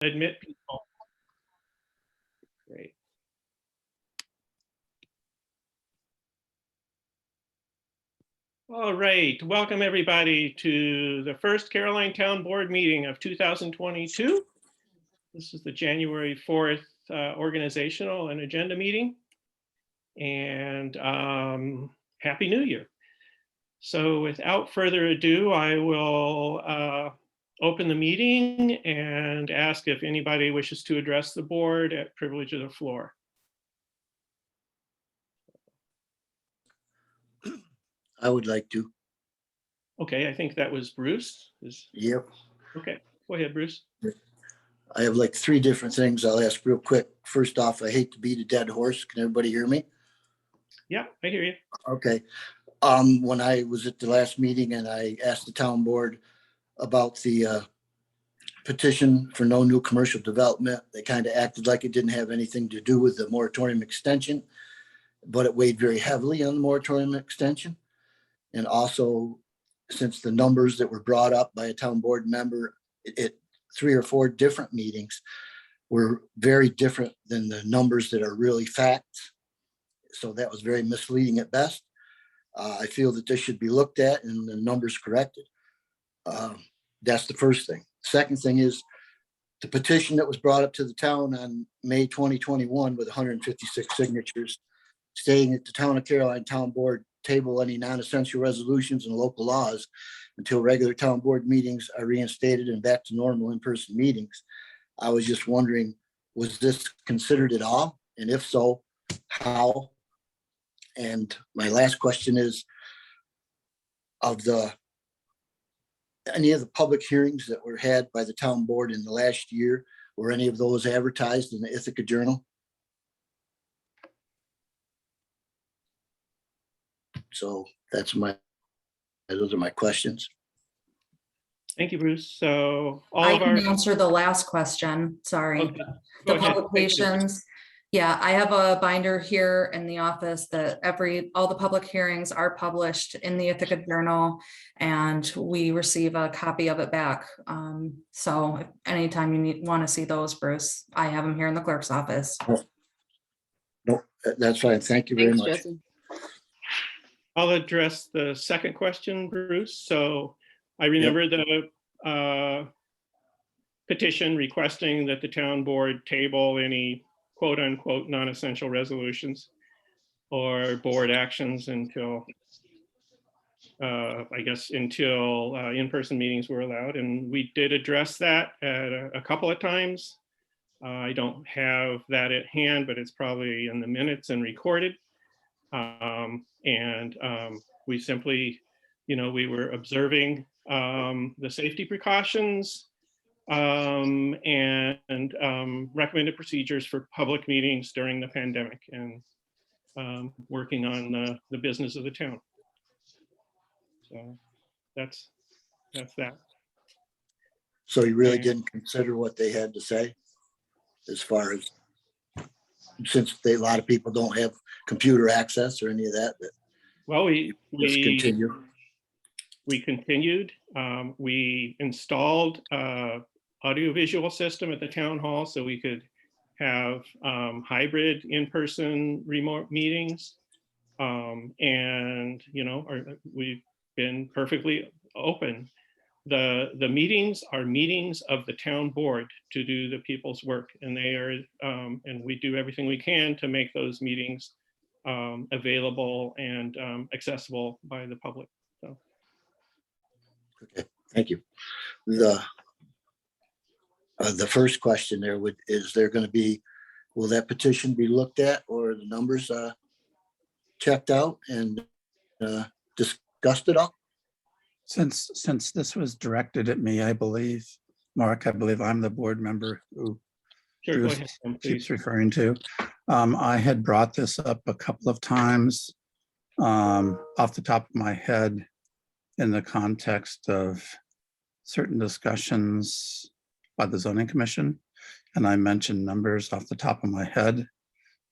Admit people. Great. All right, welcome everybody to the first Caroline Town Board meeting of 2022. This is the January 4th organizational and agenda meeting. And Happy New Year. So without further ado, I will open the meeting and ask if anybody wishes to address the board at privilege of the floor. I would like to. Okay, I think that was Bruce. Yep. Okay, go ahead, Bruce. I have like three different things I'll ask real quick. First off, I hate to beat a dead horse. Can everybody hear me? Yeah, I hear you. Okay. When I was at the last meeting and I asked the town board about the petition for no new commercial development, they kind of acted like it didn't have anything to do with the moratorium extension, but it weighed very heavily on the moratorium extension. And also, since the numbers that were brought up by a town board member at 3 or 4 different meetings were very different than the numbers that are really facts. So that was very misleading at best. I feel that this should be looked at and the numbers corrected. That's the first thing. Second thing is the petition that was brought up to the town on May 2021 with 156 signatures, stating that the Town of Caroline Town Board table any non-essential resolutions and local laws until regular town board meetings are reinstated and back to normal in-person meetings. I was just wondering, was this considered at all? And if so, how? And my last question is, any of the public hearings that were had by the town board in the last year, were any of those advertised in the Ithaca Journal? So those are my questions. Thank you, Bruce. So I can answer the last question. Sorry. Okay, The go ahead. publications. Yeah, I have a binder here in the office that all the public hearings are published in the Ithaca Journal, and we receive a copy of it back. So if anytime you want to see those, Bruce, I have them here in the clerk's office. No, that's fine. Thank you very Thanks, much. Jesse. I'll address the second question, Bruce. So I remember the petition requesting that the town board table any quote unquote non-essential resolutions or board actions until I guess until in-person meetings were allowed. And we did address that at a couple of times. I don't have that at hand, but it's probably in the minutes and recorded. We simply, we were observing the safety precautions and recommended procedures for public meetings during the pandemic and working on the business of the town. So that's that. So you really didn't consider what they had to say as far as, since a lot of people don't have computer access or any of that? Well, we continue. We continued. We installed audiovisual system at the town hall so we could have hybrid in-person remote meetings. We've been perfectly open. The meetings are meetings of the town board to do the people's work, and they are, and we do everything we can to make those meetings available and accessible by the public. So. Okay, thank you. The first question there is there going to be, will that petition be looked at or the numbers checked out and discussed at all? Since this was directed at me, I believe, Mark, I believe I'm the board member who Sure, Bruce go ahead, keeps referring to. I had brought this up a couple of times off the top of my head in the context of certain discussions by the zoning commission. And I mentioned numbers off the top of my head.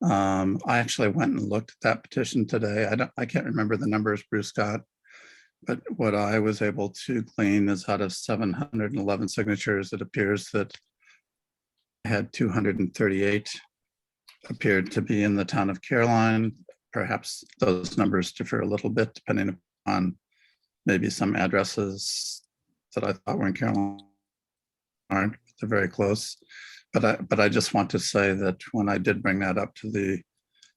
I actually went and looked at that petition today. I can't remember the numbers Bruce got, but what I was able to glean is out of 711 signatures, it appears that had 238 appeared to be in the town of Caroline. Perhaps those numbers differ a little bit depending upon maybe some addresses that I thought were in Caroline aren't. They're very close. But I just want to say that when I did bring that up to the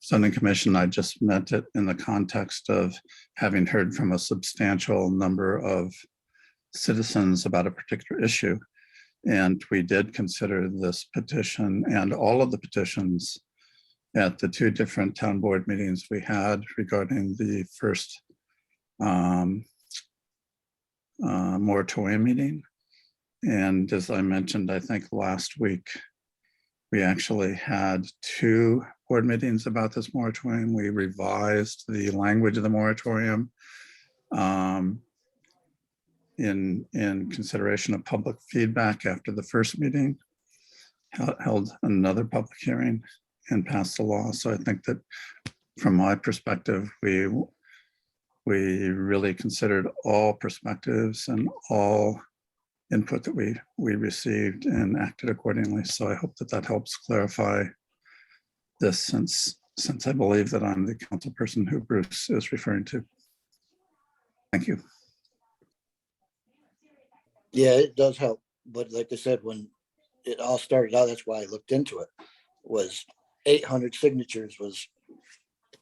zoning commission, I just meant it in the context of having heard from a substantial number of citizens about a particular issue. And we did consider this petition and all of the petitions at the two different town board meetings we had regarding the first moratorium meeting. And as I mentioned, I think last week, we actually had two board meetings about this moratorium. We revised the language of the moratorium in consideration of public feedback after the first meeting, held another public hearing and passed the law. So I think that from my perspective, we really considered all perspectives and all input that we received and acted accordingly. So I hope that that helps clarify this, since I believe that I'm the council person who Bruce is referring to. Thank you. Yeah, it does help. But like I said, when it all started out, that's why I looked into it, was 800 signatures was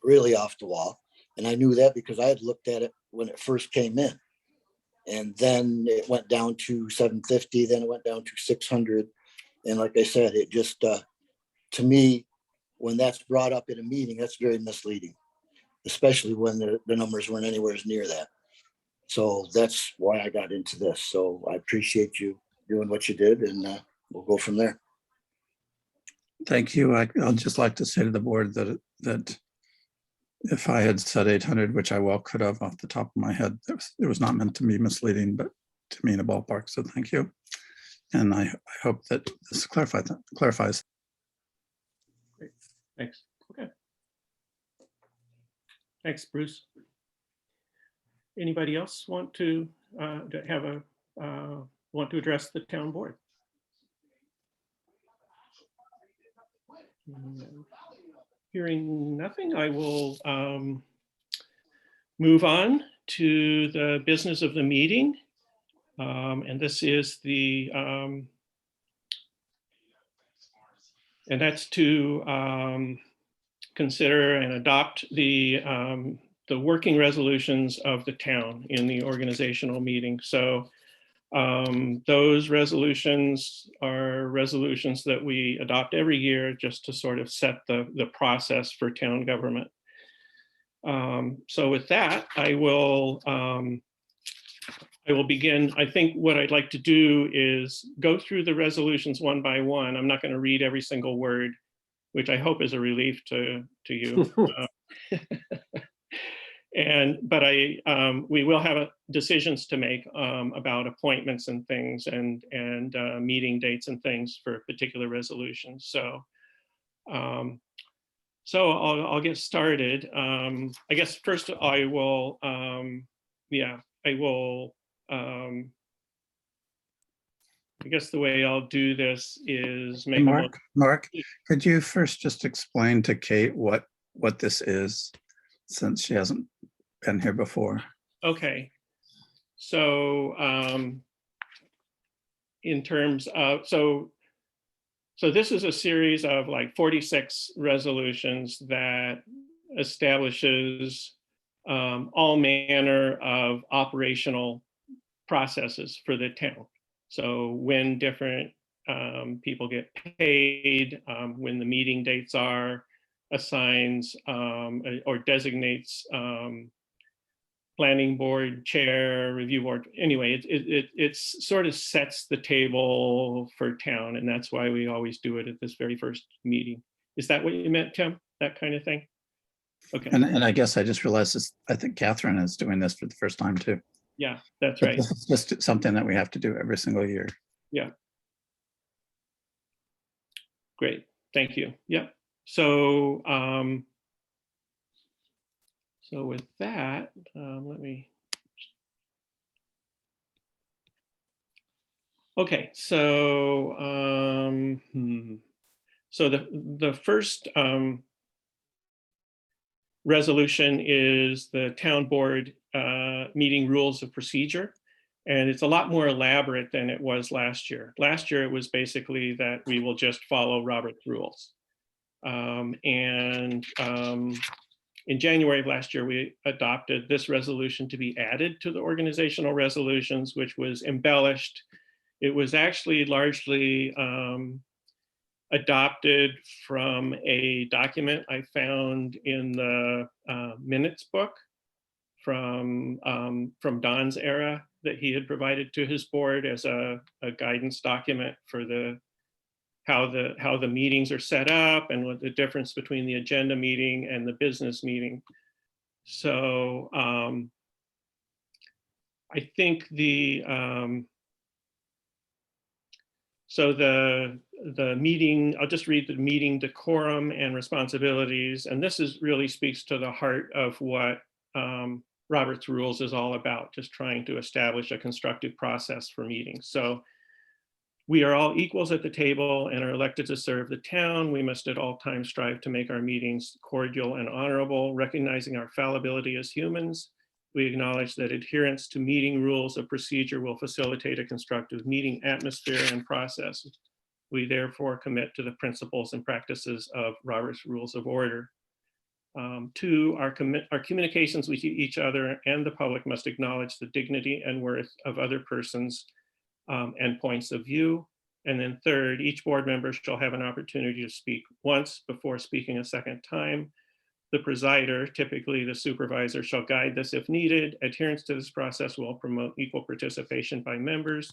really off the wall. And I knew that because I had looked at it when it first came in. And then it went down to 750, then it went down to 600. And like I said, it just, to me, when that's brought up in a meeting, that's very misleading, especially when the numbers weren't anywhere near that. So that's why I got into this. So I appreciate you doing what you did, and we'll go from there. Thank you. I'll just like to say to the board that if I had said 800, which I well could have off the top of my head, it was not meant to be misleading, but to me in a ballpark. So thank you. And I hope that this clarifies. Great. Thanks. Okay. Thanks, Bruce. Anybody else want to want to address the town board? Hearing nothing, I will move on to the business of the meeting. And this is the, and that's to consider and adopt the working resolutions of the town in the organizational meeting. So those resolutions are resolutions that we adopt every year just to sort of set the process for town government. So with that, I will begin. I think what I'd like to do is go through the resolutions one by one. I'm not going to read every single word, which I hope is a relief to you. But we will have decisions to make about appointments and things and meeting dates and things for particular resolutions. So I'll get started. I guess first I will, I guess the way I'll do this is make Mark, could you first just explain to Kate what this is, since she hasn't been here before? Okay. So in terms of, so this is a series of like 46 resolutions that establishes all manner of operational processes for the town. So when different people get paid, when the meeting dates are, assigns or designates planning board chair, review board. Anyway, it sort of sets the table for town, and that's why we always do it at this very first meeting. Is that what you meant, Tim? That kind of thing? Okay. And I guess I just realized this, I think Catherine is doing this for the first time too. Yeah, that's right. It's just something that we have to do every single year. Yeah. Great, thank you. Yeah. So so with that, let me. Okay, so So the first resolution is the town board meeting rules of procedure. And it's a lot more elaborate than it was last year. Last year, it was basically that we will just follow Robert's rules. In January of last year, we adopted this resolution to be added to the organizational resolutions, which was embellished. It was actually largely adopted from a document I found in the minutes book from Don's era that he had provided to his board as a guidance document for how the meetings are set up and what the difference between the agenda meeting and the business meeting. So I think the meeting, I'll just read the meeting decorum and responsibilities. And this really speaks to the heart of what Robert's Rules is all about, just trying to establish a constructive process for meetings. So we are all equals at the table and are elected to serve the town. We must at all times strive to make our meetings cordial and honorable, recognizing our fallibility as humans. We acknowledge that adherence to meeting rules of procedure will facilitate a constructive meeting atmosphere and process. We therefore commit to the principles and practices of Robert's Rules of Order. 2, our communications with each other and the public must acknowledge the dignity and worth of other persons and points of view. And then 3rd, each board member shall have an opportunity to speak once before speaking a second time. The presider, typically the supervisor, shall guide this if needed. Adherence to this process will promote equal participation by members,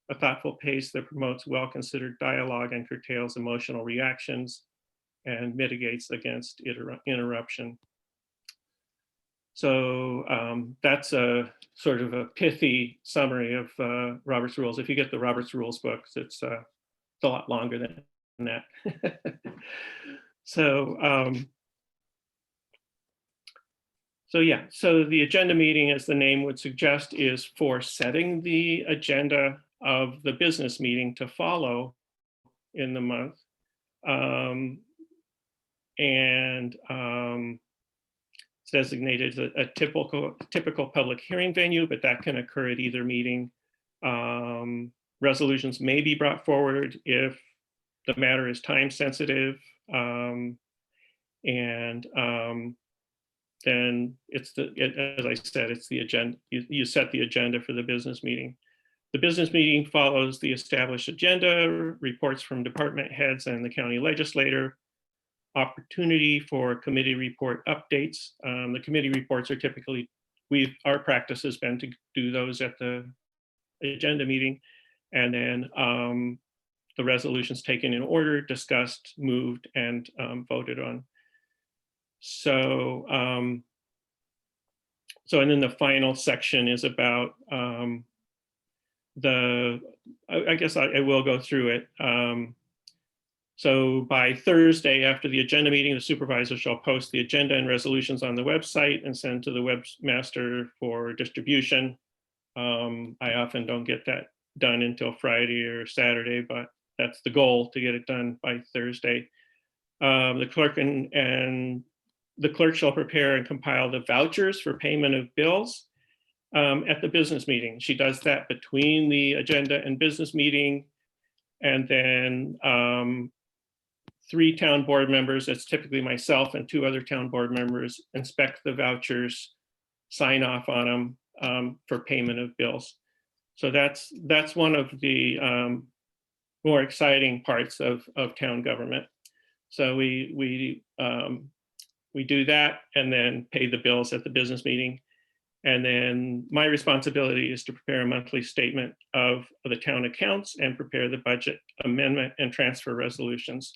a thoughtful pace that promotes well-considered dialogue and curtails emotional reactions and mitigates against interruption. So that's a sort of a pithy summary of Robert's Rules. If you get the Robert's Rules books, it's a lot longer than that. So yeah, so the agenda meeting, as the name would suggest, is for setting the agenda of the business meeting to follow in the month. It's designated as a typical public hearing venue, but that can occur at either meeting. Resolutions may be brought forward if the matter is time sensitive. Then it's as I said, it's the agenda. You set the agenda for the business meeting. The business meeting follows the established agenda, reports from department heads and the county legislator, opportunity for committee report updates. The committee reports are typically, our practice has been to do those at the agenda meeting. And then the resolutions taken in order, discussed, moved, and voted on. So, and then the final section is about I guess I will go through it. So by Thursday after the agenda meeting, the supervisor shall post the agenda and resolutions on the website and send to the webmaster for distribution. I often don't get that done until Friday or Saturday, but that's the goal, to get it done by Thursday. The clerk shall prepare and compile the vouchers for payment of bills at the business meeting. She does that between the agenda and business meeting. And then 3 town board members, that's typically myself and 2 other town board members, inspect the vouchers, sign off on them for payment of bills. So that's one of the more exciting parts of town government. So we do that and then pay the bills at the business meeting. And then my responsibility is to prepare a monthly statement of the town accounts and prepare the budget amendment and transfer resolutions.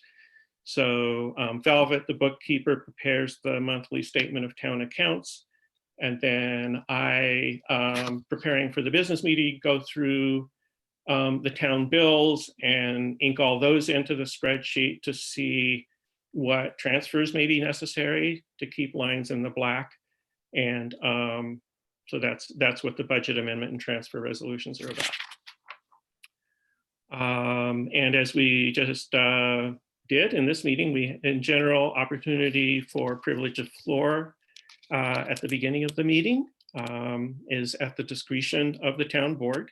So Velvet, the bookkeeper, prepares the monthly statement of town accounts. And then I, preparing for the business meeting, go through the town bills and ink all those into the spreadsheet to see what transfers may be necessary to keep lines in the black. And so that's what the budget amendment and transfer resolutions are about. And as we just did in this meeting, we, in general, opportunity for privilege of floor at the beginning of the meeting is at the discretion of the town board.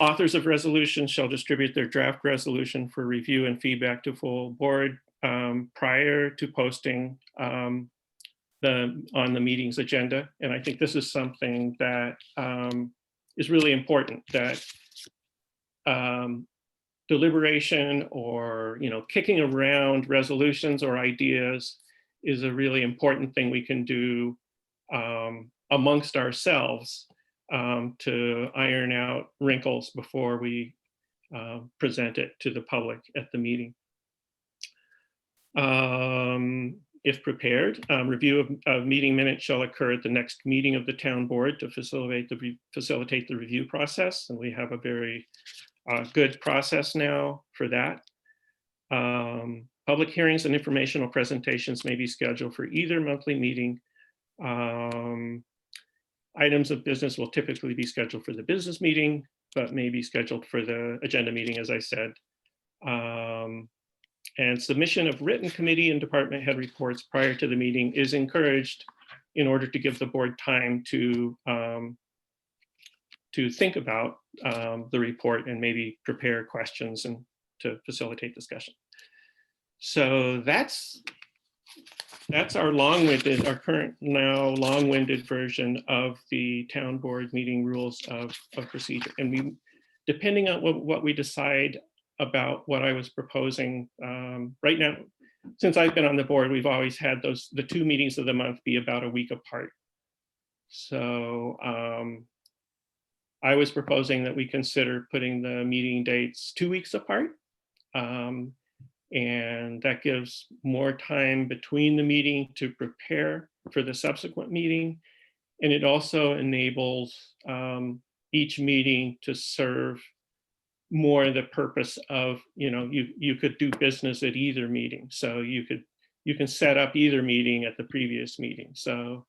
Authors of resolutions shall distribute their draft resolution for review and feedback to full board prior to posting on the meeting's agenda. And I think this is something that is really important, that deliberation or, you know, kicking around resolutions or ideas is a really important thing we can do amongst ourselves to iron out wrinkles before we present it to the public at the meeting. If prepared, review of meeting minutes shall occur at the next meeting of the town board to facilitate the review process. And we have a very good process now for that. Public hearings and informational presentations may be scheduled for either monthly meeting. Items of business will typically be scheduled for the business meeting, but may be scheduled for the agenda meeting, as I said. And submission of written committee and department head reports prior to the meeting is encouraged in order to give the board time to think about the report and maybe prepare questions and to facilitate discussion. So that's our long-winded, our current now long-winded version of the town board meeting rules of procedure. And we, depending on what we decide about what I was proposing right now, since I've been on the board, we've always had the 2 meetings of the month be about a week apart. So I was proposing that we consider putting the meeting dates 2 weeks apart. And that gives more time between the meeting to prepare for the subsequent meeting. And it also enables each meeting to serve more the purpose of, you know, you could do business at either meeting. So you can set up either meeting at the previous meeting. So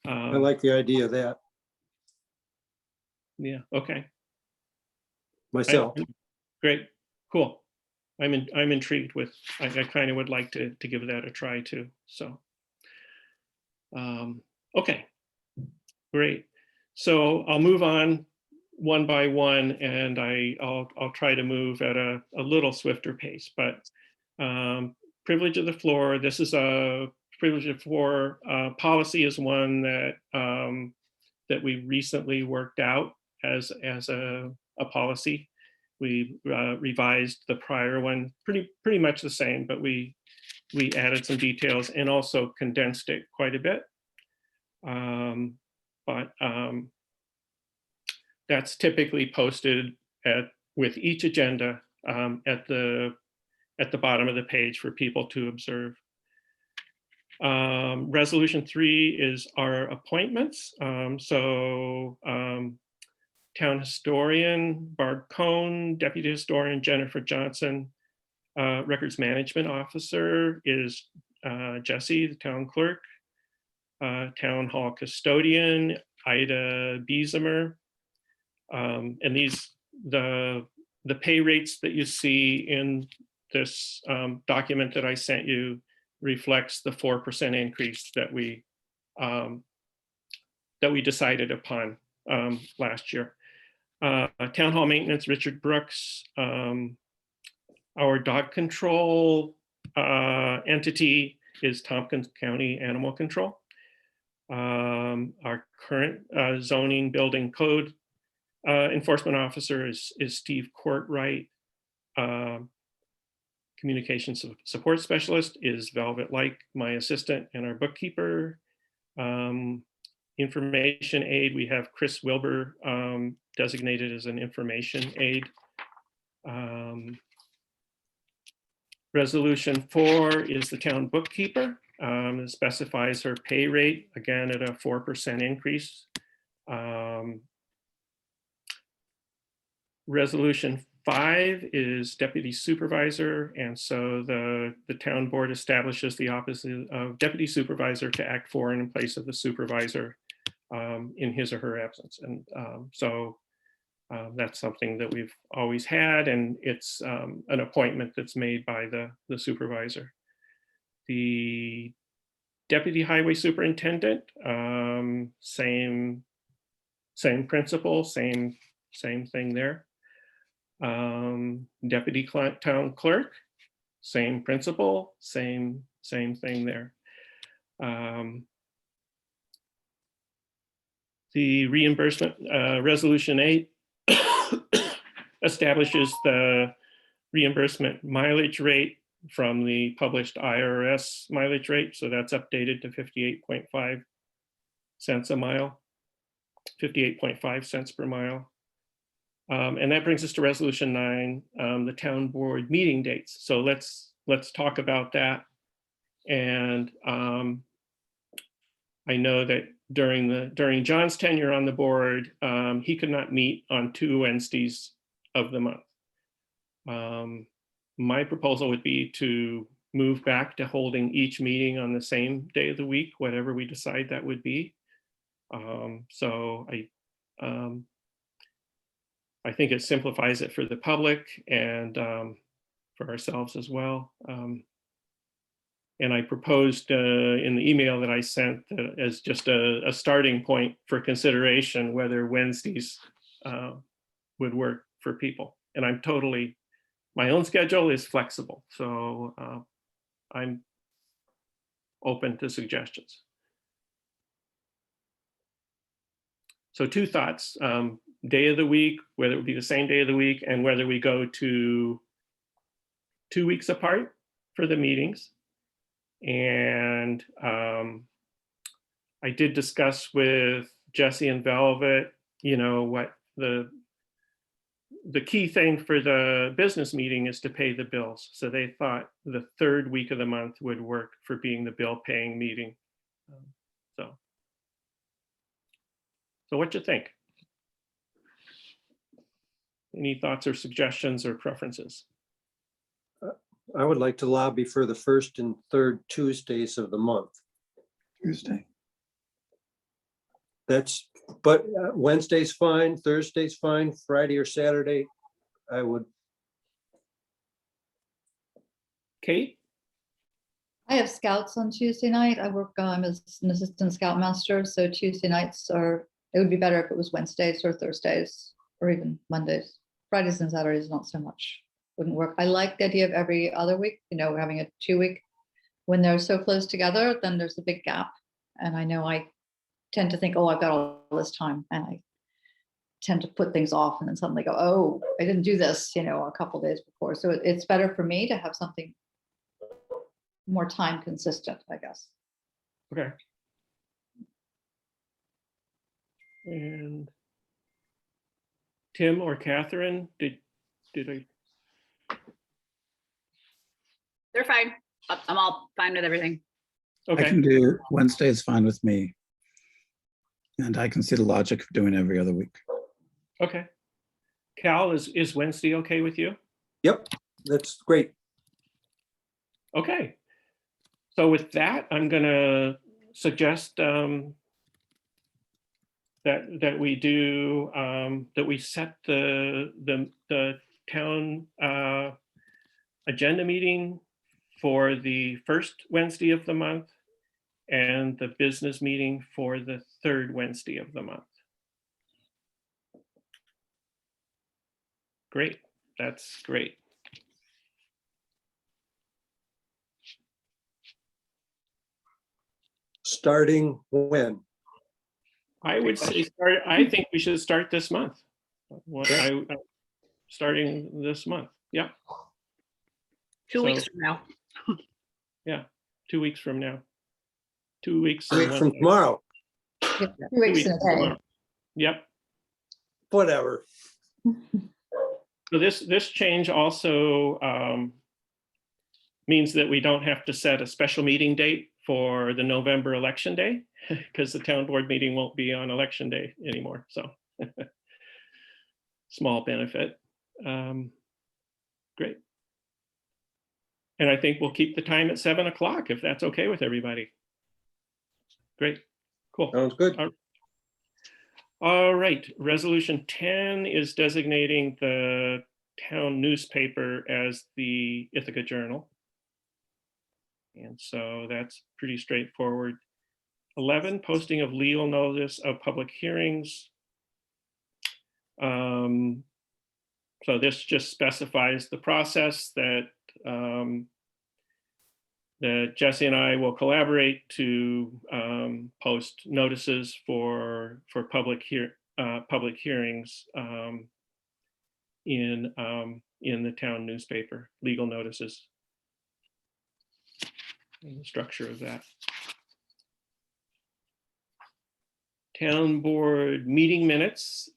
I like the idea of that yeah, okay. myself. Great, cool. I'm intrigued with, I kind of would like to give that a try too, so. Okay, great. So I'll move on one by one and I'll try to move at a little swifter pace, but privilege of the floor, this is a privilege of floor policy is one that that we recently worked out as a policy. We revised the prior one, pretty much the same, but we added some details and also condensed it quite a bit. That's typically posted with each agenda at the bottom of the page for people to observe. Resolution 3 is our appointments. Town historian Barb Cohn, deputy historian Jennifer Johnson, records management officer is Jesse, the town clerk, town hall custodian Ida Biesemer, and the pay rates that you see in this document that I sent you reflects the 4% increase that we decided upon last year. Town hall maintenance, Richard Brooks. Our dog control entity is Tompkins County Animal Control. Our current zoning building code enforcement officer is Steve Courtwright. Communications support specialist is Velvet Like, my assistant and our bookkeeper. Information aid, we have Chris Wilbur designated as an information aid. Resolution 4 is the town bookkeeper. It specifies her pay rate, again at a 4% increase. Resolution 5 is deputy supervisor, and so the town board establishes the office of deputy supervisor to act for and in place of the supervisor in his or her absence. And so That's something that we've always had, and it's an appointment that's made by the supervisor. The deputy highway superintendent, same principle, same thing there. Deputy town clerk, same principle, same thing there. The reimbursement, resolution 8 establishes the reimbursement mileage rate from the published IRS mileage rate. So that's updated to 58.5 cents a mile, 58.5 cents per mile. And that brings us to resolution 9, the town board meeting dates. So let's talk about that. And I know that during John's tenure on the board, he could not meet on 2 Wednesdays of the month. My proposal would be to move back to holding each meeting on the same day of the week, whatever we decide that would be. So I think it simplifies it for the public and for ourselves as well. And I proposed in the email that I sent as just a starting point for consideration whether Wednesdays would work for people. And I'm totally, my own schedule is flexible, so I'm open to suggestions. So 2 thoughts, day of the week, whether it would be the same day of the week, and whether we go to 2 weeks apart for the meetings. And I did discuss with Jesse and Velvet, what the key thing for the business meeting is to pay the bills. So they thought the 3rd week of the month would work for being the bill paying meeting. So what you think? Any thoughts or suggestions or preferences? I would like to lobby for the 1st and 3rd Tuesdays of the month. Tuesday. But Wednesday's fine, Thursday's fine, Friday or Saturday, I would. Kate? I have scouts on Tuesday night. I work as an assistant scoutmaster, so Tuesday nights it would be better if it was Wednesdays or Thursdays or even Mondays. Fridays and Saturdays, not so much. Wouldn't work. I like the idea of every other week, having a 2-week. When they're so close together, then there's a big gap. And I know I tend to think, oh, I've got all this time. And I tend to put things off and then suddenly go, oh, I didn't do this, a couple days before. So it's better for me to have something more time consistent, I guess. Okay. And Tim or Catherine, did I? They're fine. I'm all fine with everything. I Okay, can do Wednesday is fine with me. And I can see the logic of doing every other week. okay. Cal, is Wednesday okay with you? Yep, that's great. Okay. So with that, I'm gonna suggest that we do that we set the town agenda meeting for the 1st Wednesday of the month and the business meeting for the 3rd Wednesday of the month. Great, that's great. Starting when? I would say I think we should start this month. Starting this month. Yeah. 2 So- weeks from now. Yeah, 2 weeks from now. 2 weeks. 2 and weeks one from day. tomorrow, 2 2 weeks in a from day. tomorrow. Yep. whatever. So this change also means that we don't have to set a special meeting date for the November election day because the town board meeting won't be on election day anymore. So small benefit. Great. And I think we'll keep the time at 7 o'clock if that's okay with everybody. Great, cool. Sounds good. All right, resolution 10 is designating the town newspaper as the Ithaca Journal. And so that's pretty straightforward. 11, posting of legal notice of public hearings. So this just specifies the process that that Jesse and I will collaborate to post notices for public hearings in the town newspaper, legal notices. And the structure of that. Town board meeting minutes.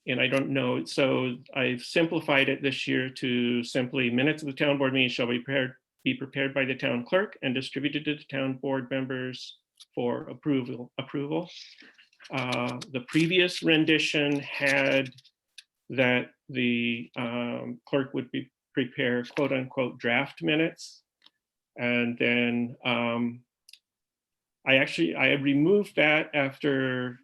And I don't know, so I've simplified it this year to simply minutes of the town board meeting shall be prepared by the town clerk and distributed to the town board members for approval. The previous rendition had that the clerk would prepare quote unquote draft minutes. And then I had removed that after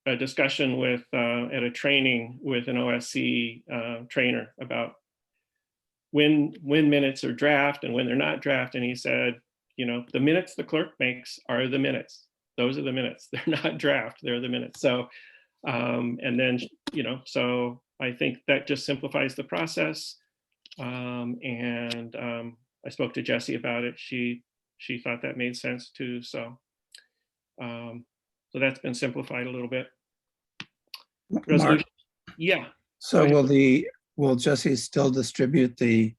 a discussion with at a training with an OSC trainer about when minutes are draft and when they're not draft. And he said, you know, the minutes the clerk makes are the minutes. Those are the minutes. They're not draft, they're the minutes. So, and then, you know, so I think that just simplifies the process. I spoke to Jessie about it. She thought that made sense too. So, so that's been simplified a little bit. Mark, Resolution, yeah. so Go ahead. will Jesse still distribute the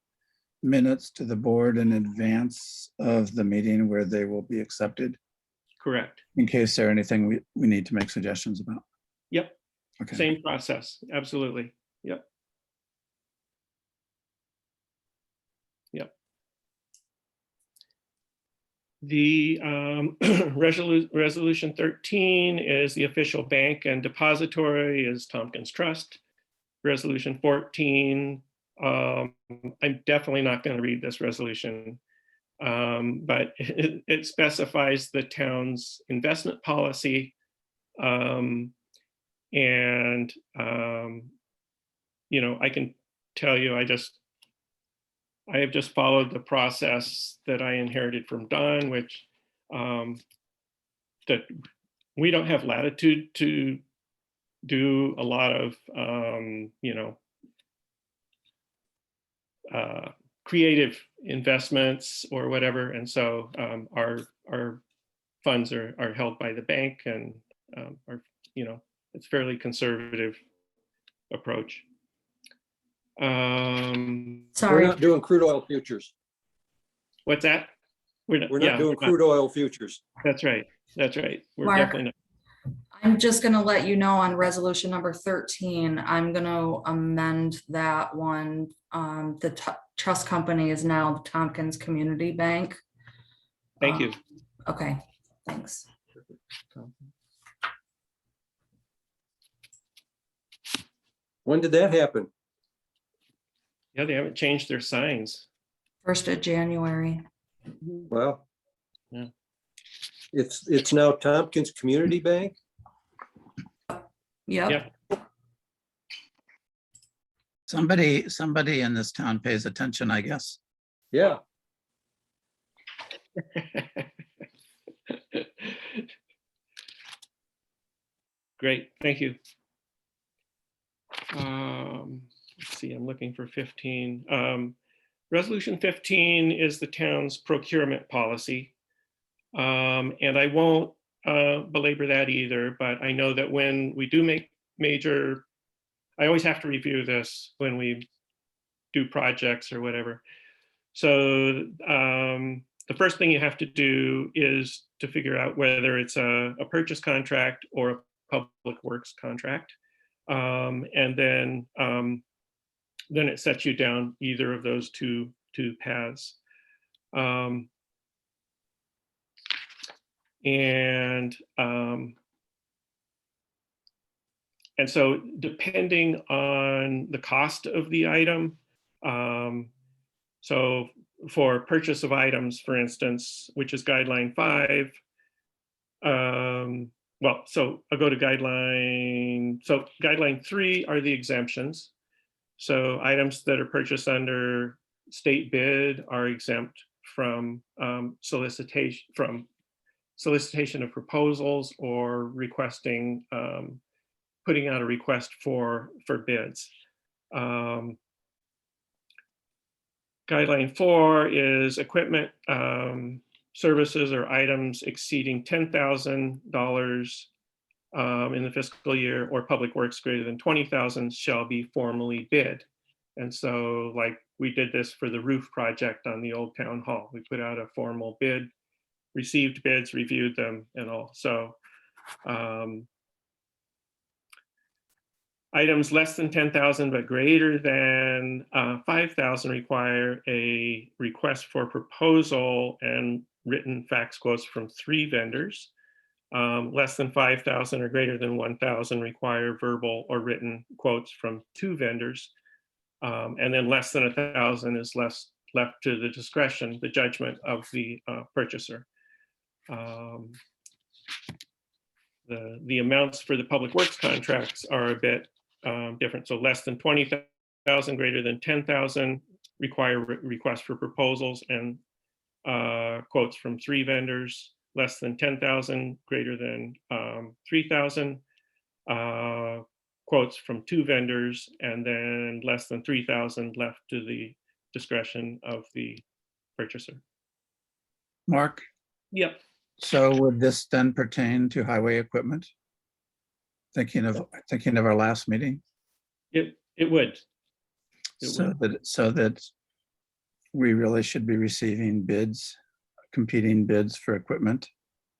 minutes to the board in advance of the meeting where they will be accepted? Correct. In case there anything we need to make suggestions about? Yep. Okay. Same process. Absolutely. Yep. Yep. The resolution 13 is the official bank and depository is Tompkins Trust. Resolution 14, I'm definitely not going to read this resolution, but it specifies the town's investment policy. You know, I can tell you, I have just followed the process that I inherited from Don, which that we don't have latitude to do a lot of, you know, creative investments or whatever. And so our funds are held by the bank and are, you know, it's fairly conservative approach. We're Sorry, not doing crude oil futures. What's that? We're not yeah, doing crude oil futures. That's right. That's right. We're Mark. definitely not. I'm just gonna let you know on resolution number 13, I'm gonna amend that one. The trust company is now the Tompkins Community Bank. Thank you. Okay, thanks. When did that happen? Yeah, they haven't changed their signs. 1st of January. Well, Yeah. it's now Tompkins Community Bank. Yep. Yep. Somebody in this town pays attention, I guess. Yeah, Great, thank you. Let's see, I'm looking for 15. Resolution 15 is the town's procurement policy. And I won't belabor that either, but I know that when we do make major, I always have to review this when we do projects or whatever. So the first thing you have to do is to figure out whether it's a purchase contract or a public works contract. And then it sets you down either of those two paths. And so depending on the cost of the item, so for purchase of items, for instance, which is guideline 5, well, so I'll go to guideline. So guideline 3 are the exemptions. So items that are purchased under state bid are exempt from solicitation of proposals or requesting, putting out a request for bids. Guideline 4 is equipment, services or items exceeding $10,000 in the fiscal year, or public works greater than 20,000 shall be formally bid. And so like we did this for the roof project on the old town hall. We put out a formal bid, received bids, reviewed them and all. So items less than 10,000 but greater than 5,000 require a request for proposal and written fax quotes from 3 vendors. Less than 5,000 or greater than 1,000 require verbal or written quotes from 2 vendors. And then less than 1,000 is left to the discretion, the judgment of the purchaser. The amounts for the public works contracts are a bit different. So less than 20,000, greater than 10,000 require requests for proposals and quotes from 3 vendors. Less than 10,000, greater than 3,000 quotes from 2 vendors, and then less than 3,000 left to the discretion of the purchaser. Mark, Yep. so would this then pertain to highway equipment? Thinking of our last meeting, It would. so that we really should be receiving bids, competing bids for equipment.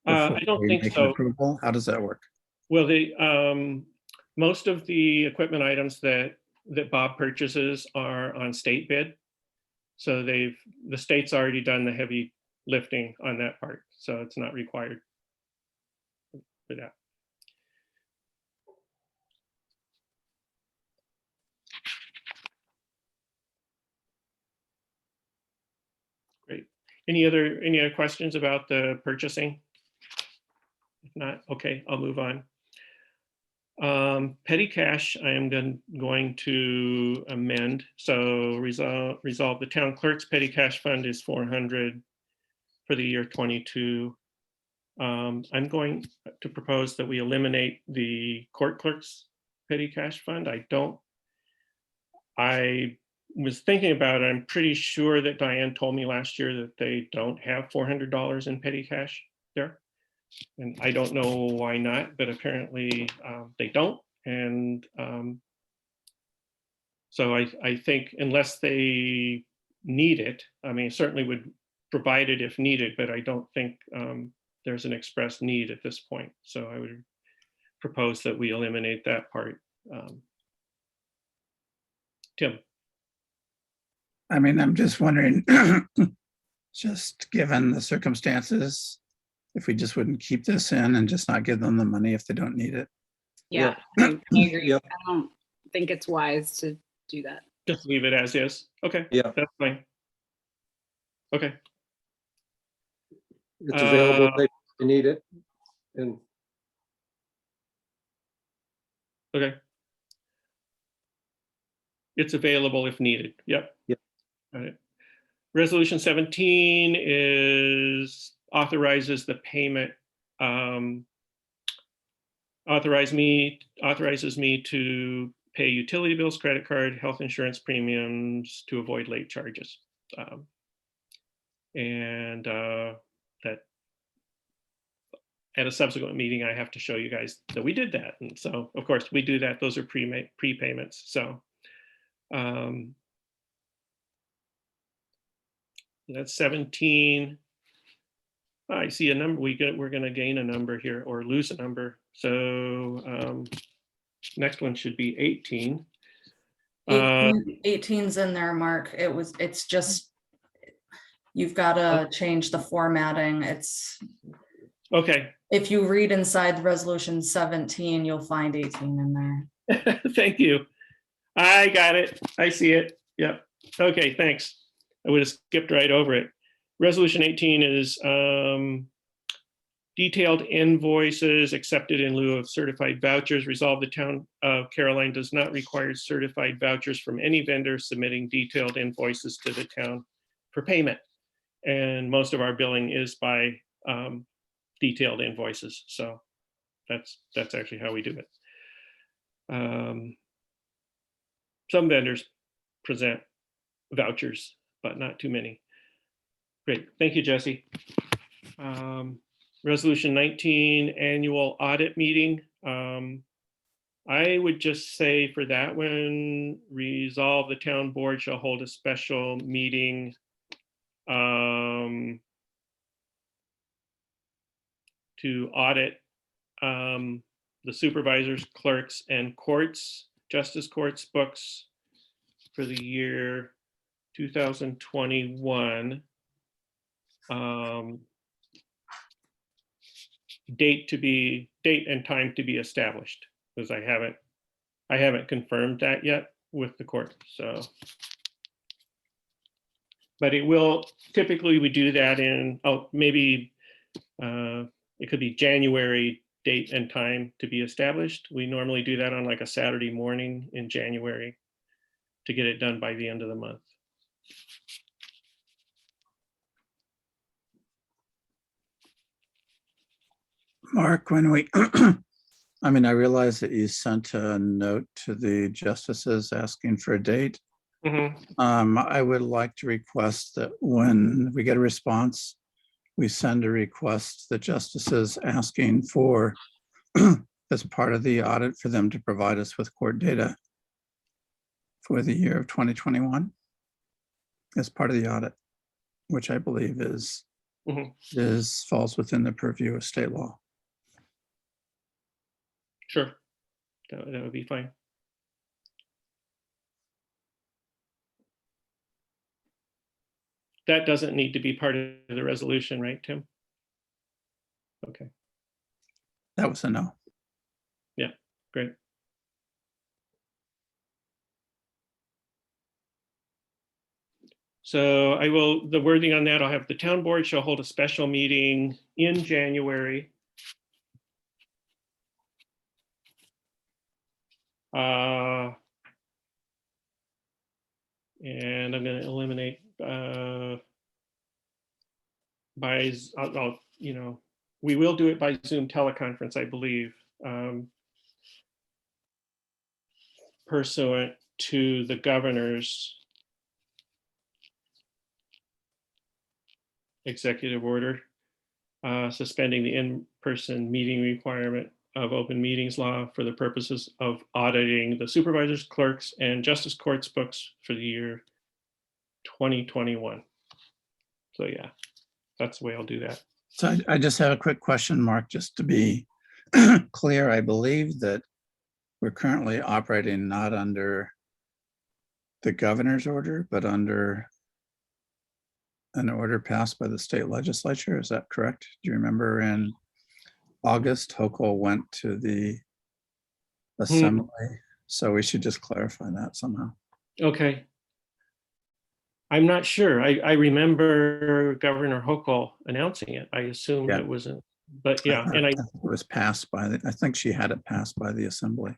I before don't we think make an so. approval? How does that work? Well, most of the equipment items that Bob purchases are on state bid. So the state's already done the heavy lifting on that part. So it's not required for that. Great. Any other questions about the purchasing? If not, okay, I'll move on. Petty cash, I am going to amend. So resolve the town clerk's petty cash fund is 400 for the year 22. I'm going to propose that we eliminate the court clerk's petty cash fund. I was thinking about it. I'm pretty sure that Diane told me last year that they don't have $400 in petty cash there. And I don't know why not, but apparently they don't. And so I think unless they need it, I mean, certainly would provide it if needed, but I don't think there's an express need at this point. So I would propose that we eliminate that part. Tim. I mean, I'm just wondering, just given the circumstances, if we just wouldn't keep this in and just not give them the money if they don't need it. Yeah, I agree. Yep. I don't think it's wise to do that. Just leave it as is. Okay. Yeah. That's fine. Okay. It's available if they need it. And Okay. It's available if needed. Yep. Yep. Got it. Resolution 17 authorizes the payment, authorizes me to pay utility bills, credit card, health insurance premiums to avoid late charges. And that at a subsequent meeting, I have to show you guys that we did that. And so, of course, we do that. Those are prepayments. So that's 17. I see a number. We're going to gain a number here or lose a number. So next one should be 18. 18's in there, Mark. It's just, you've got to change the formatting. It's, Okay. if you read inside the resolution 17, you'll find 18 in there. Thank you. I got it. I see it. Yep. Okay, thanks. I would have skipped right over it. Resolution 18 is detailed invoices accepted in lieu of certified vouchers. Resolve, the town of Caroline does not require certified vouchers from any vendor submitting detailed invoices to the town for payment. And most of our billing is by detailed invoices. So that's actually how we do it. Some vendors present vouchers, but not too many. Great, thank you, Jesse. Resolution 19, annual audit meeting. I would just say for that one, resolve, the town board shall hold a special meeting to audit the supervisors, clerks, and courts, justice courts books for the year 2021. Date and time to be established, because I haven't confirmed that yet with the court. So, but it will, typically we do that in, maybe it could be January, date and time to be established. We normally do that on like a Saturday morning in January to get it done by the end of the month. Mark, when we, I mean, I realize that you sent a note to the justices asking for a date. Mhm. I would like to request that when we get a response, we send a request to the justices asking for, as part of the audit, for them to provide us with court data for the year of 2021 as part of the audit, which I believe Mhm. falls within the purview of state law. Sure, that would be fine. That doesn't need to be part of the resolution, right, Tim? Okay, That was a no. great. So I will, the wording on that, I'll have the town board shall hold a special meeting in January. And I'm going to eliminate we will do it by Zoom teleconference, I believe, pursuant to the governor's executive order suspending the in-person meeting requirement of open meetings law for the purposes of auditing the supervisors, clerks, and justice courts books for the year 2021. So yeah, that's the way I'll do that. So I just have a quick question, Mark, just to be clear. I believe that we're currently operating not under the governor's order, but under an order passed by the state legislature. Is that correct? Do you remember in August, Hochul went to the assembly? So we should just clarify that somehow. Okay. I'm not sure. I remember Governor Hochul announcing it. I assumed Yeah. it wasn't, but yeah, and It was passed by I think she had it passed by the assembly,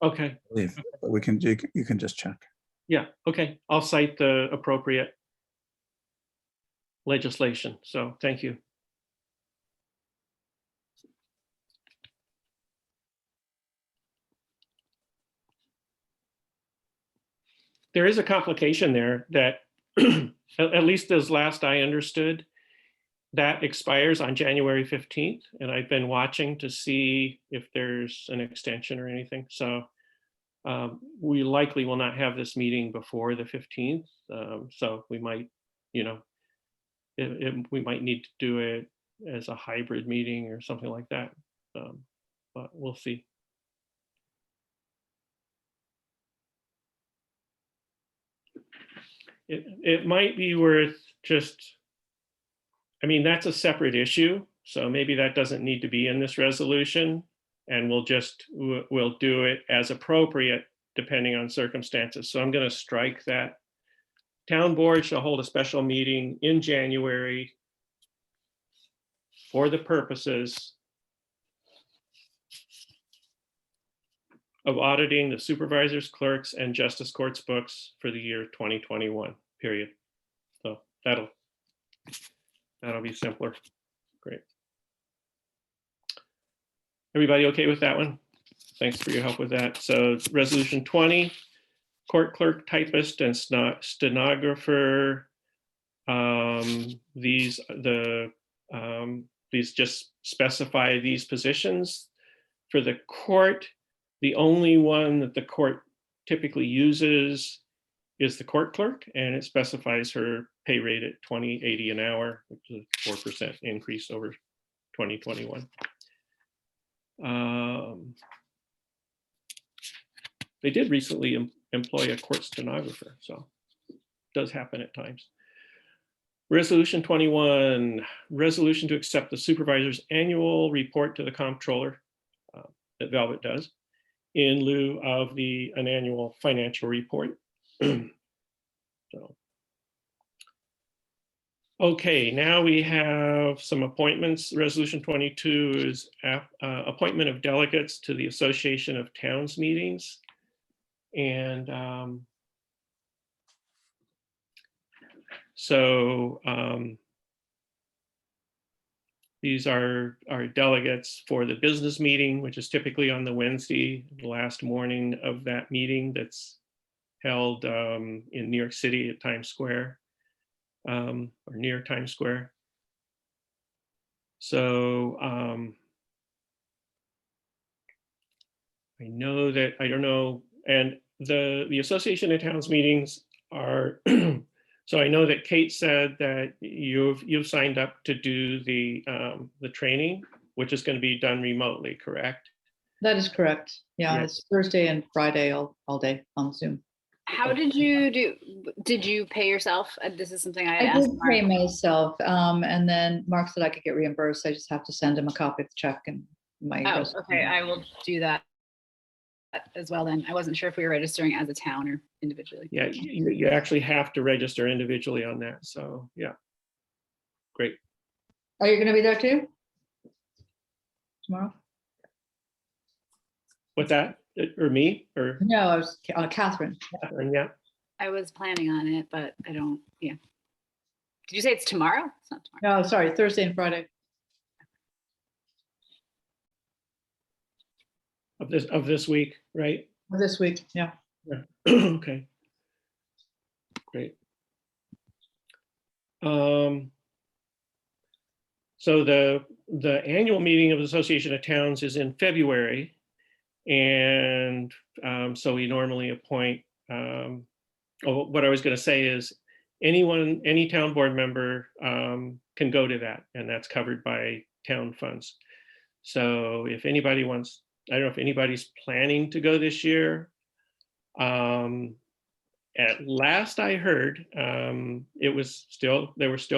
okay, I believe, but you can just check. yeah, okay. I'll cite the appropriate legislation. So thank you. There is a complication there that at least as last I understood, that expires on January 15th. And I've been watching to see if there's an extension or anything. So we likely will not have this meeting before the 15th. So we might, we might need to do it as a hybrid meeting or something like that. But we'll see. It might be worth just, I mean, that's a separate issue. So maybe that doesn't need to be in this resolution, and we'll do it as appropriate depending on circumstances. So I'm going to strike that. Town board shall hold a special meeting in January for the purposes of auditing the supervisors, clerks, and justice courts books for the year 2021, period. So that'll be simpler. Great. Everybody okay with that one? Thanks for your help with that. So resolution 20, court clerk, typist, and stenographer. These just specify these positions for the court. The only one that the court typically uses is the court clerk, and it specifies her pay rate at $20.80 an hour, which is a 4% increase over 2021. They did recently employ a court stenographer, so it does happen at times. Resolution 21, resolution to accept the supervisor's annual report to the comptroller that Velvet does in lieu of an annual financial report. So, okay, now we have some appointments. Resolution 22 is appointment of delegates to the Association of Towns meetings. And these are our delegates for the business meeting, which is typically on the Wednesday, the last morning of that meeting that's held in New York City at Times Square, or near Times Square. So I know that, I don't know, and the Association of Towns meetings are, so I know that Kate said that you've signed up to do the training, which is going to be done remotely, correct? That is correct. Yeah, Yeah. it's Thursday and Friday all day on Zoom. How did you do? Did you pay yourself? This is something I I asked. did pay myself, and then Mark said I could get reimbursed. I just have to send him a copy of the check and my. Oh, resume. okay. I will do that as well then. I wasn't sure if we were registering as a town or individually. Yeah, you actually have to register individually on that. So yeah, great. Are you going to be there too? Tomorrow? What's that? Or me or No, I was Catherine. Catherine? Yeah. I was planning on it, but I don't, yeah. Did you say it's tomorrow? It's not tomorrow. No, sorry, Thursday and Friday. Of this week, right? This week, yeah. Okay. Great. So the annual meeting of the Association of Towns is in February. And so we normally appoint, what I was going to say is any town board member can go to that, and that's covered by town funds. So if anybody wants, I don't know if anybody's planning to go this year. At last I heard, they were still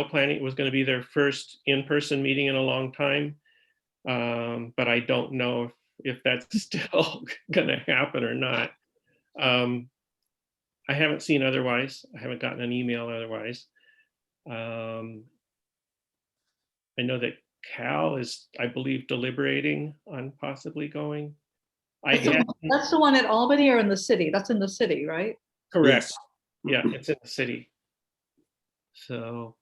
planning, it was going to be their first in-person meeting in a long time. But I don't know if that's still going to happen or not. I haven't seen otherwise. I haven't gotten an email otherwise. I know that Cal is, I believe, deliberating on possibly going. That's the one at Albany or in the city? That's in the city, right? Correct. Yeah, it's in the city. So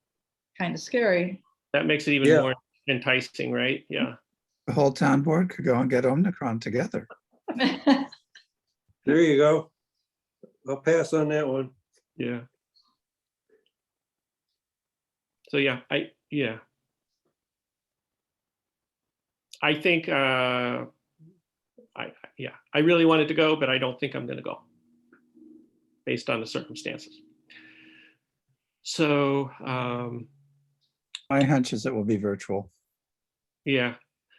Kind of scary. that makes it even Yeah. more enticing, right? Yeah. The whole town board could go and get Omicron together. There you go. I'll pass on that one. Yeah. So yeah, I think I really wanted to go, but I don't think I'm going to go based on the circumstances. So My hunch is it will be virtual. yeah,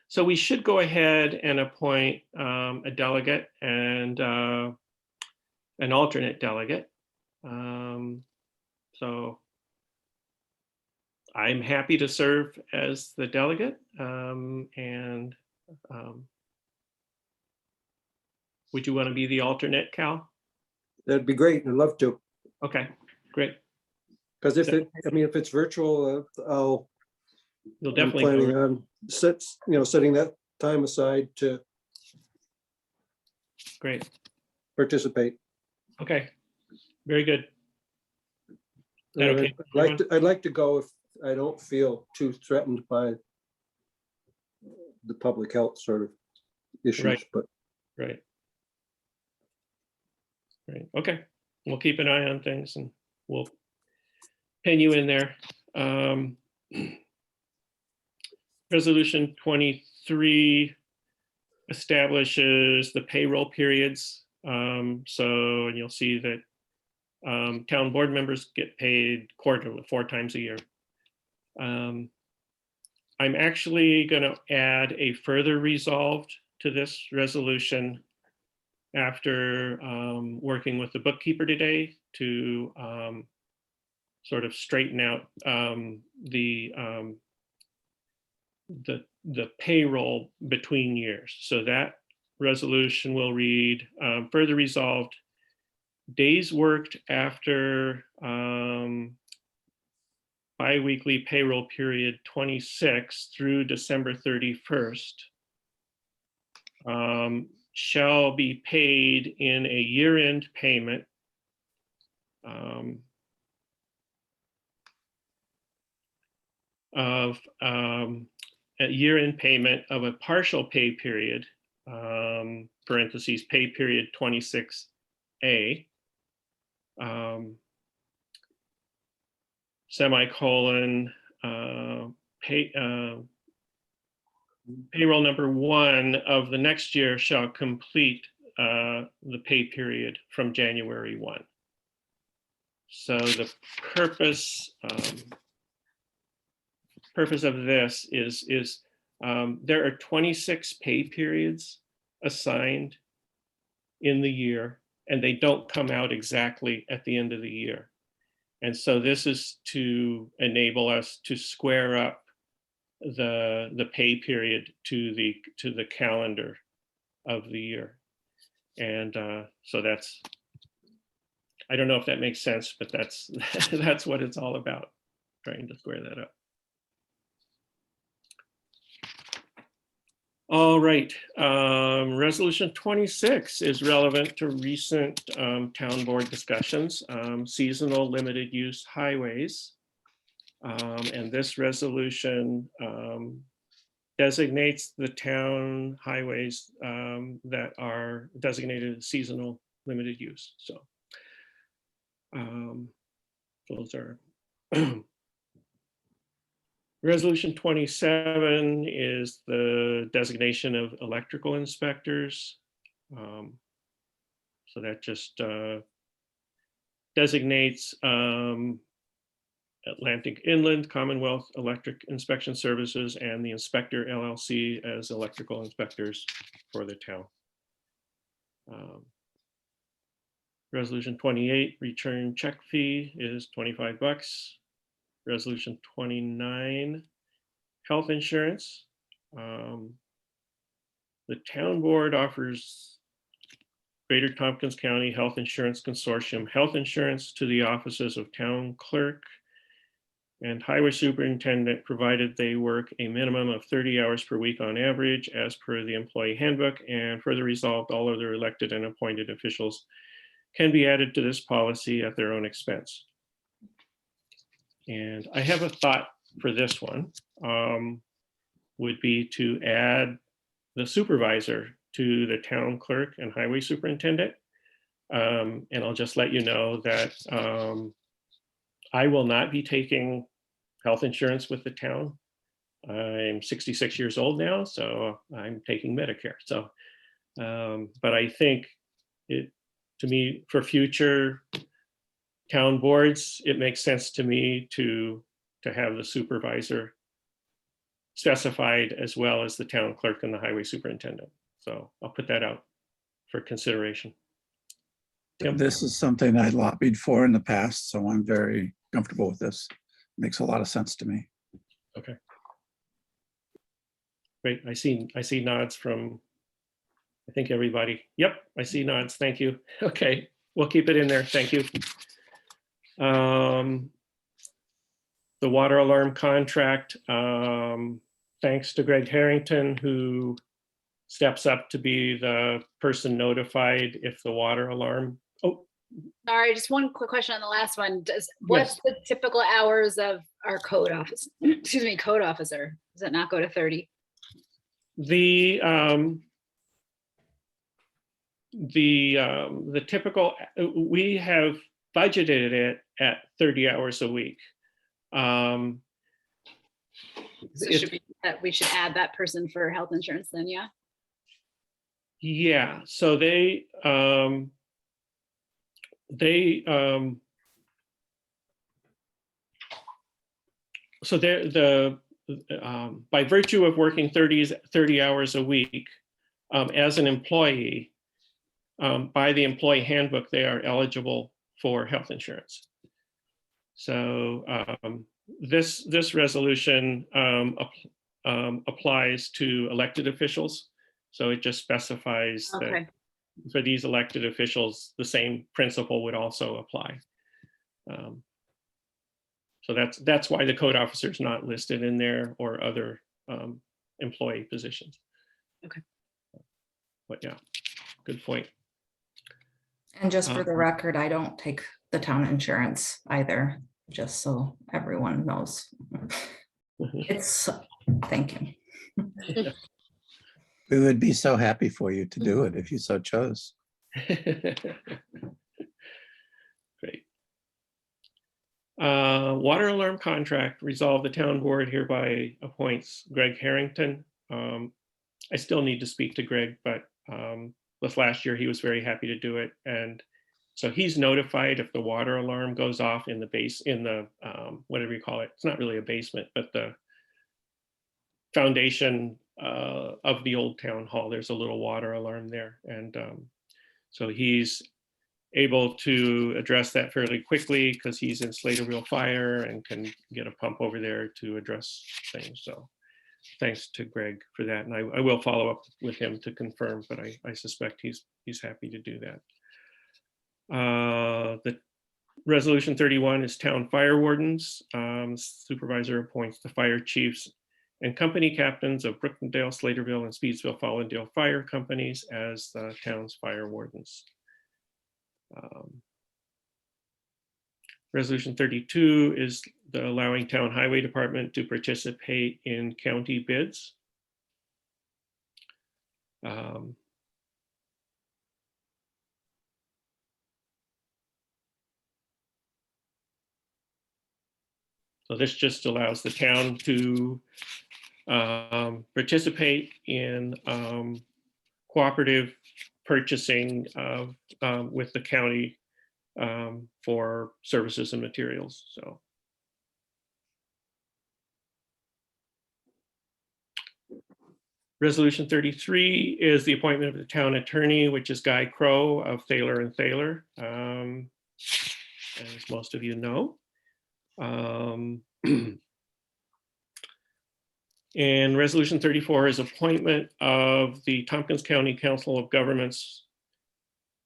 so we should go ahead and appoint a delegate and an alternate delegate. So I'm happy to serve as the delegate, and would you want to be the alternate, Cal? That'd be great. I'd love to. Okay, great. Because if it's virtual, I'll You'll I'm definitely planning go. on setting that time aside to Great. participate. Okay. Very good. That And okay, I'd like to go if I don't feel too threatened by the public health sort of issues, Right. but Right. Right. Okay. We'll keep an eye on things and we'll pin you in there. Resolution 23 establishes the payroll periods. So, and you'll see that town board members get paid quarterly, 4 times a year. I'm actually going to add a further resolved to this resolution after working with the bookkeeper today to sort of straighten out the payroll between years. So that resolution will read, further resolved, days worked after biweekly payroll period 26 through December 31st shall be paid in a year-end payment of a year-end payment of a partial pay period, parentheses, pay period 26A, semicolon, payroll number 1 of the next year shall complete the pay period from January 1. So the purpose of this is there are 26 pay periods assigned in the year, and they don't come out exactly at the end of the year. And so this is to enable us to square up the pay period to the calendar of the year. And so that's, I don't know if that makes sense, but that's that's what it's all about, trying to square that up. All right, resolution 26 is relevant to recent town board discussions, seasonal limited use highways. And this resolution designates the town highways that are designated as seasonal limited use. So those are Resolution 27 is the designation of electrical inspectors. So that just designates Atlantic Inland Commonwealth Electric Inspection Services and the Inspector LLC as electrical inspectors for the town. Resolution 28, return check fee is $25. Resolution 29, health insurance. The town board offers Greater Tompkins County Health Insurance Consortium health insurance to the offices of town clerk and highway superintendent, provided they work a minimum of 30 hours per week on average, as per the employee handbook, and further resolved, all other elected and appointed officials can be added to this policy at their own expense. And I have a thought for this one, would be to add the supervisor to the town clerk and highway superintendent. And I'll just let you know that I will not be taking health insurance with the town. I'm 66 years old now, so I'm taking Medicare. So, but I think it, to me, for future town boards, it makes sense to me to have the supervisor specified as well as the town clerk and the highway superintendent. So I'll put that out for consideration. Tim? This is something I lobbied for in the past, so I'm very comfortable with this. Makes a lot of sense to me. Okay. Great. I see nods from, I think, everybody. Yep, I see nods. Thank you. Okay, we'll keep it in there. Thank you. the water alarm contract, thanks to Greg Harrington, who steps up to be the person notified if the water alarm. Oh, Sorry, just one quick question on the last one. What's the typical hours of our code office, excuse me, code officer? Does it not go to 30? the typical, we have budgeted it at 30 hours a week. So It- we should add that person for health insurance then, yeah? Yeah, so they're by virtue of working 30 hours a week, as an employee, by the employee handbook, they are eligible for health insurance. So this resolution applies to elected officials. So it just specifies that Okay, for these elected officials, the same principle would also apply. So that's why the code officer is not listed in there, or other employee positions. Okay. But yeah, good point. And just for the record, I don't take the town insurance either, just so everyone knows. It's, thank you. We would be so happy for you to do it if you so chose. Great. Water alarm contract, resolve the town board hereby appoints Greg Harrington. I still need to speak to Greg, but this last year he was very happy to do it. And so he's notified if the water alarm goes off in the whatever you call it. It's not really a basement, but the foundation of the old town hall. There's a little water alarm there. And so he's able to address that fairly quickly because he's in Slaterville Fire and can get a pump over there to address things. So thanks to Greg for that. And I will follow up with him to confirm, but I suspect he's happy to do that. The resolution 31 is town fire wardens. Supervisor appoints the fire chiefs and company captains of Brookendale, Slaterville, and Speedsville Fallendale fire companies as the town's fire wardens. Resolution 32 is the allowing town highway department to participate in county bids. So this just allows the town to participate in cooperative purchasing with the county for services and materials. So resolution 33 is the appointment of the town attorney, which is Guy Crow of Thaler and Thaler, as most of you know. And resolution 34 is appointment of the Tompkins County Council of Governments,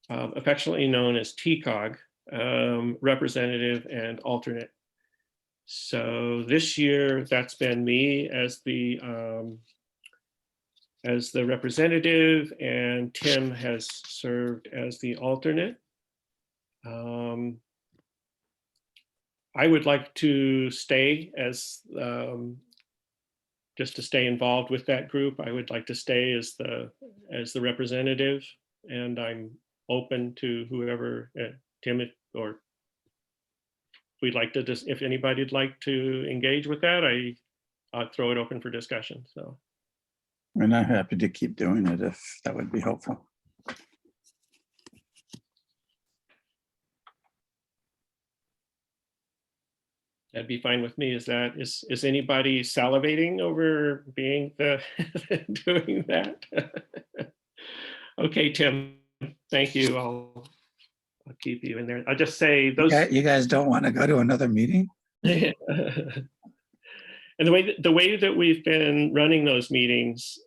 affectionately known as TCOG, representative and alternate. So this year, that's been me as the representative, and Tim has served as the alternate. I would like to stay as just to stay involved with that group. I would like to stay as the representative, and I'm open to whoever, Tim, or we'd like to just, if anybody'd like to engage with that, I'll throw it open for discussion. So And I'm happy to keep doing it if that would be helpful. that'd be fine with me. Is anybody salivating over being doing that? Okay, Tim, thank you. I'll keep you in there. I'll just say those. You guys don't want to go to another meeting? And the way that we've been running those meetings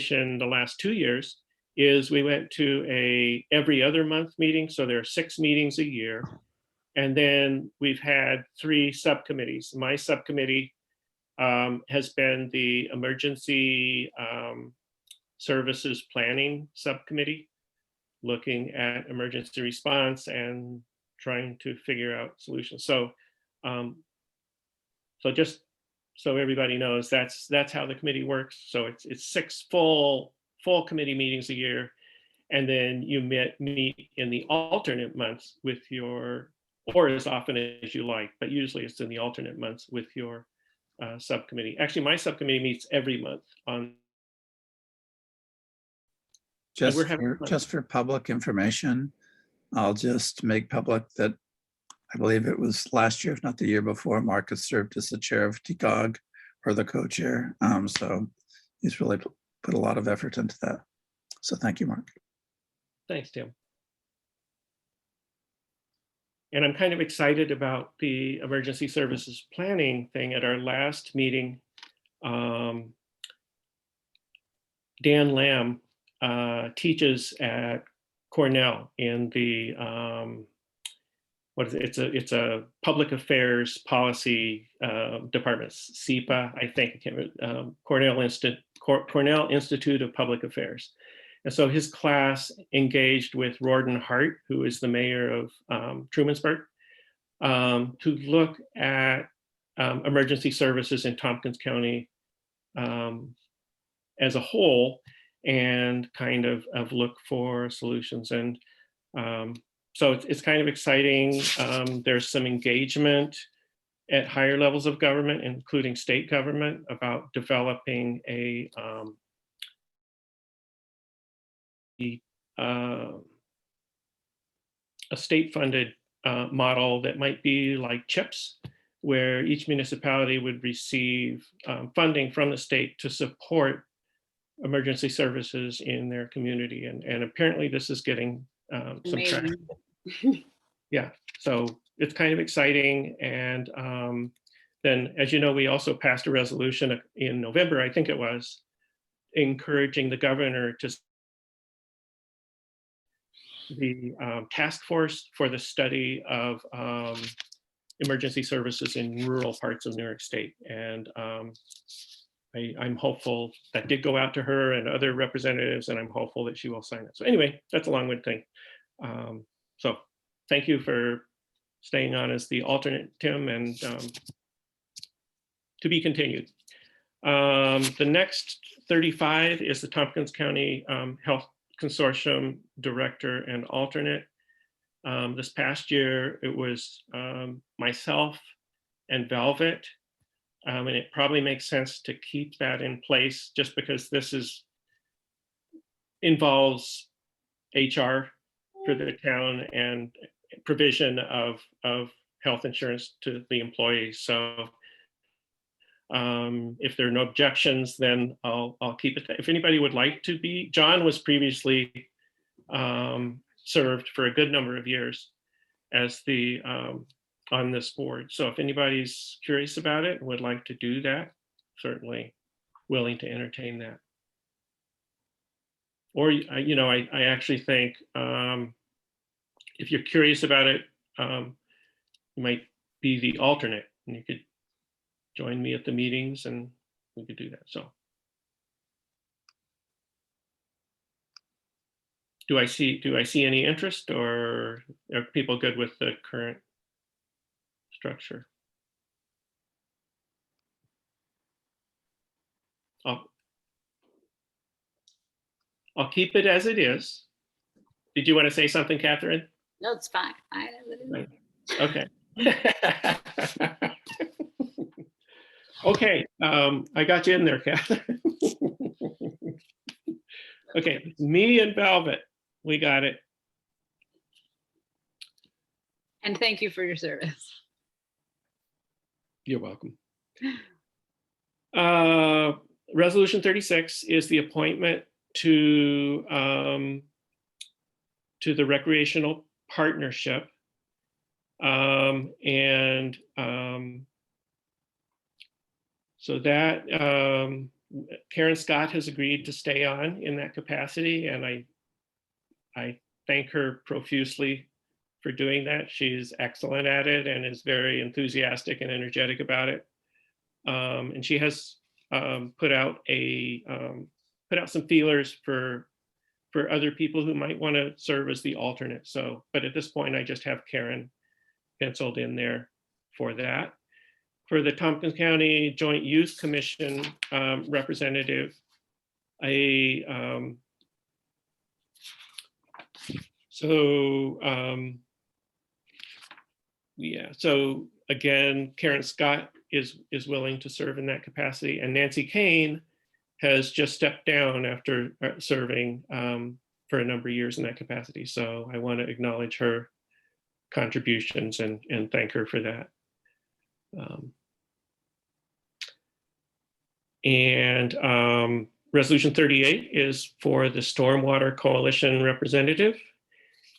in the last 2 years is we went to a every other month meeting. So there are 6 meetings a year. And then we've had 3 subcommittees. My subcommittee has been the Emergency Services Planning Subcommittee, looking at emergency response and trying to figure out solutions. So, so just so everybody knows, that's how the committee works. So it's 6 full committee meetings a year, and then you meet in the alternate months with your, or as often as you like, but usually it's in the alternate months with your subcommittee. Actually, my subcommittee meets every month on. And we're having fun. Just for public information, I'll just make public that I believe it was last year, if not the year before, Marcus served as the chair of TCOG or the co-chair. So he's really put a lot of effort into that. So thank you, Mark. Thanks, Tim. And I'm kind of excited about the emergency services planning thing. At our last meeting, Dan Lamb teaches at Cornell in the what is it? It's a public affairs policy department, SEPA, I think. Cornell Institute of Public Affairs. And so his class engaged with Rawdon Hart, who is the mayor of Trumansburg, to look at emergency services in Tompkins County as a whole, and kind of look for solutions. And so it's kind of exciting. There's some engagement at higher levels of government, including state government, about developing a state-funded model that might be like CHIPS, where each municipality would receive funding from the state to support emergency services in their community. And apparently this is getting some traction. Yeah, so it's kind of exciting. And then, as you know, we also passed a resolution in November, I think it was, encouraging the governor to the task force for the study of emergency services in rural parts of New York State. And I'm hopeful that did go out to her and other representatives, and I'm hopeful that she will sign it. So anyway, that's a long-winded thing. So thank you for staying on as the alternate, Tim, and to be continued. The next 35 is the Tompkins County Health Consortium Director and Alternate. This past year, it was myself and Velvet. And it probably makes sense to keep that in place, just because this involves HR for the town and provision of health insurance to the employees. So if there are no objections, then I'll keep it. If anybody would like to be, John was previously served for a good number of years as the on this board. So if anybody's curious about it and would like to do that, certainly willing to entertain that. Or, you know, I actually think if you're curious about it, you might be the alternate, and you could join me at the meetings and we could do that. So. Do I see any interest, or are people good with the current structure? I'll keep it as it is. Did you want to say something, Catherine? No, it's fine. Okay. Okay, I got you in there, Catherine. Okay, me and Velvet, we got it. And thank you for your service. You're welcome. Resolution 36 is the appointment to the recreational partnership. So that Karen Scott has agreed to stay on in that capacity, and I thank her profusely for doing that. She's excellent at it and is very enthusiastic and energetic about it. And she has put out some feelers for other people who might want to serve as the alternate. So, but at this point, I just have Karen penciled in there for that. For the Tompkins County Joint Youth Commission representative, so again, Karen Scott is willing to serve in that capacity, and Nancy Kane has just stepped down after serving for a number of years in that capacity. So I want to acknowledge her contributions and thank her for that. Resolution 38 is for the Stormwater Coalition representative.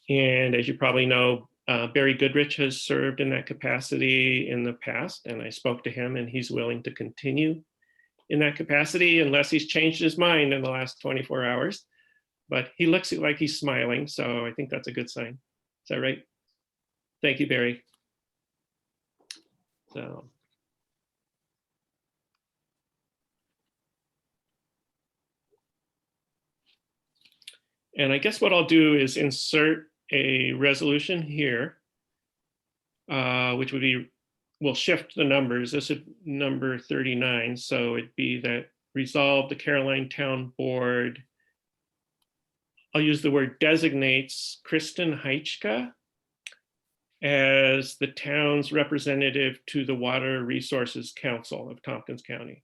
And as you probably know, Barry Goodrich has served in that capacity in the past, and I spoke to him and he's willing to continue in that capacity unless he's changed his mind in the last 24 hours. But he looks like he's smiling, so I think that's a good sign. Is that right? Thank you, Barry. So. And I guess what I'll do is insert a resolution here, which would be, we'll shift the numbers. This is number 39. So it'd be that resolve the Caroline Town Board. I'll use the word designates Kristen Heichka as the town's representative to the Water Resources Council of Tompkins County.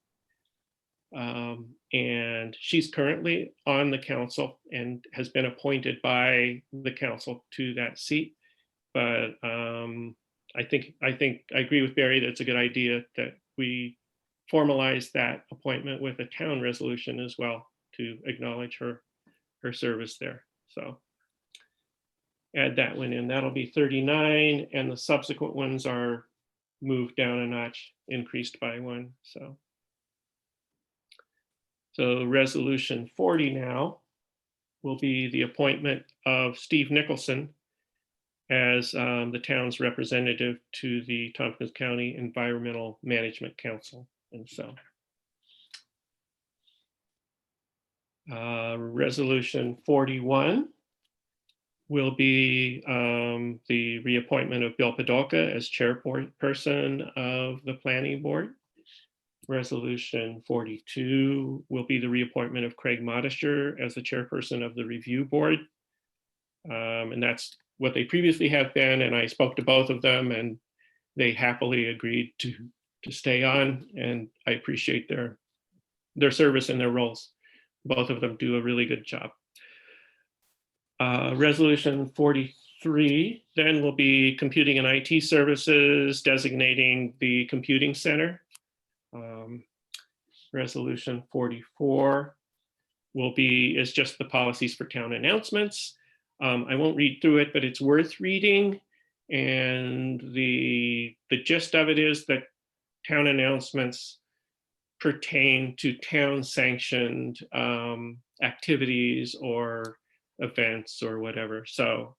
And she's currently on the council and has been appointed by the council to that seat. But I agree with Barry that it's a good idea that we formalize that appointment with a town resolution as well to acknowledge her service there. So add that one in. That'll be 39, and the subsequent ones are moved down a notch, increased by 1. So resolution 40 now will be the appointment of Steve Nicholson as the town's representative to the Tompkins County Environmental Management Council. And so resolution 41 will be the reappointment of Bill Podolka as chairperson of the planning board. Resolution 42 will be the reappointment of Craig Modisher as the chairperson of the review board. And that's what they previously have been. And I spoke to both of them and they happily agreed to stay on. And I appreciate their service and their roles. Both of them do a really good job. Resolution 43 then will be computing and IT services, designating the computing center. Resolution 44 is just the policies for town announcements. I won't read through it, but it's worth reading. And the gist of it is that town announcements pertain to town sanctioned activities or events or whatever. So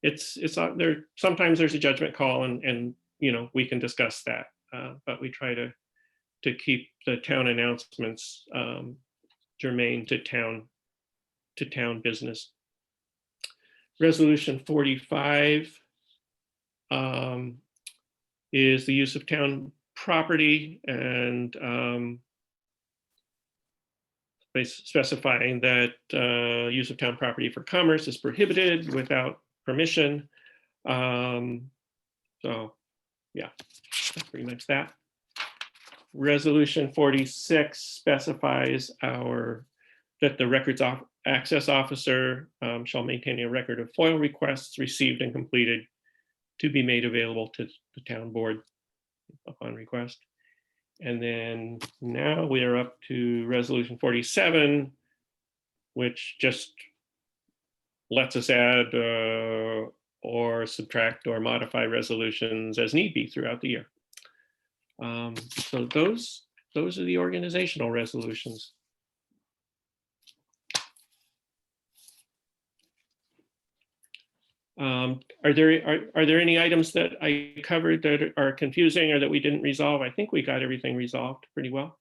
it's there. Sometimes there's a judgment call and we can discuss that, but we try to keep the town announcements germane to town business. Resolution 45 is the use of town property and specifying that use of town property for commerce is prohibited without permission. So yeah, that's pretty much that. Resolution 46 specifies that the records access officer shall maintain a record of FOIL requests received and completed to be made available to the town board upon request. And then now we are up to resolution 47, which just lets us add or subtract or modify resolutions as need be throughout the year. So those are the organizational resolutions. Are there any items that I covered that are confusing or that we didn't resolve? I think we got everything resolved pretty well.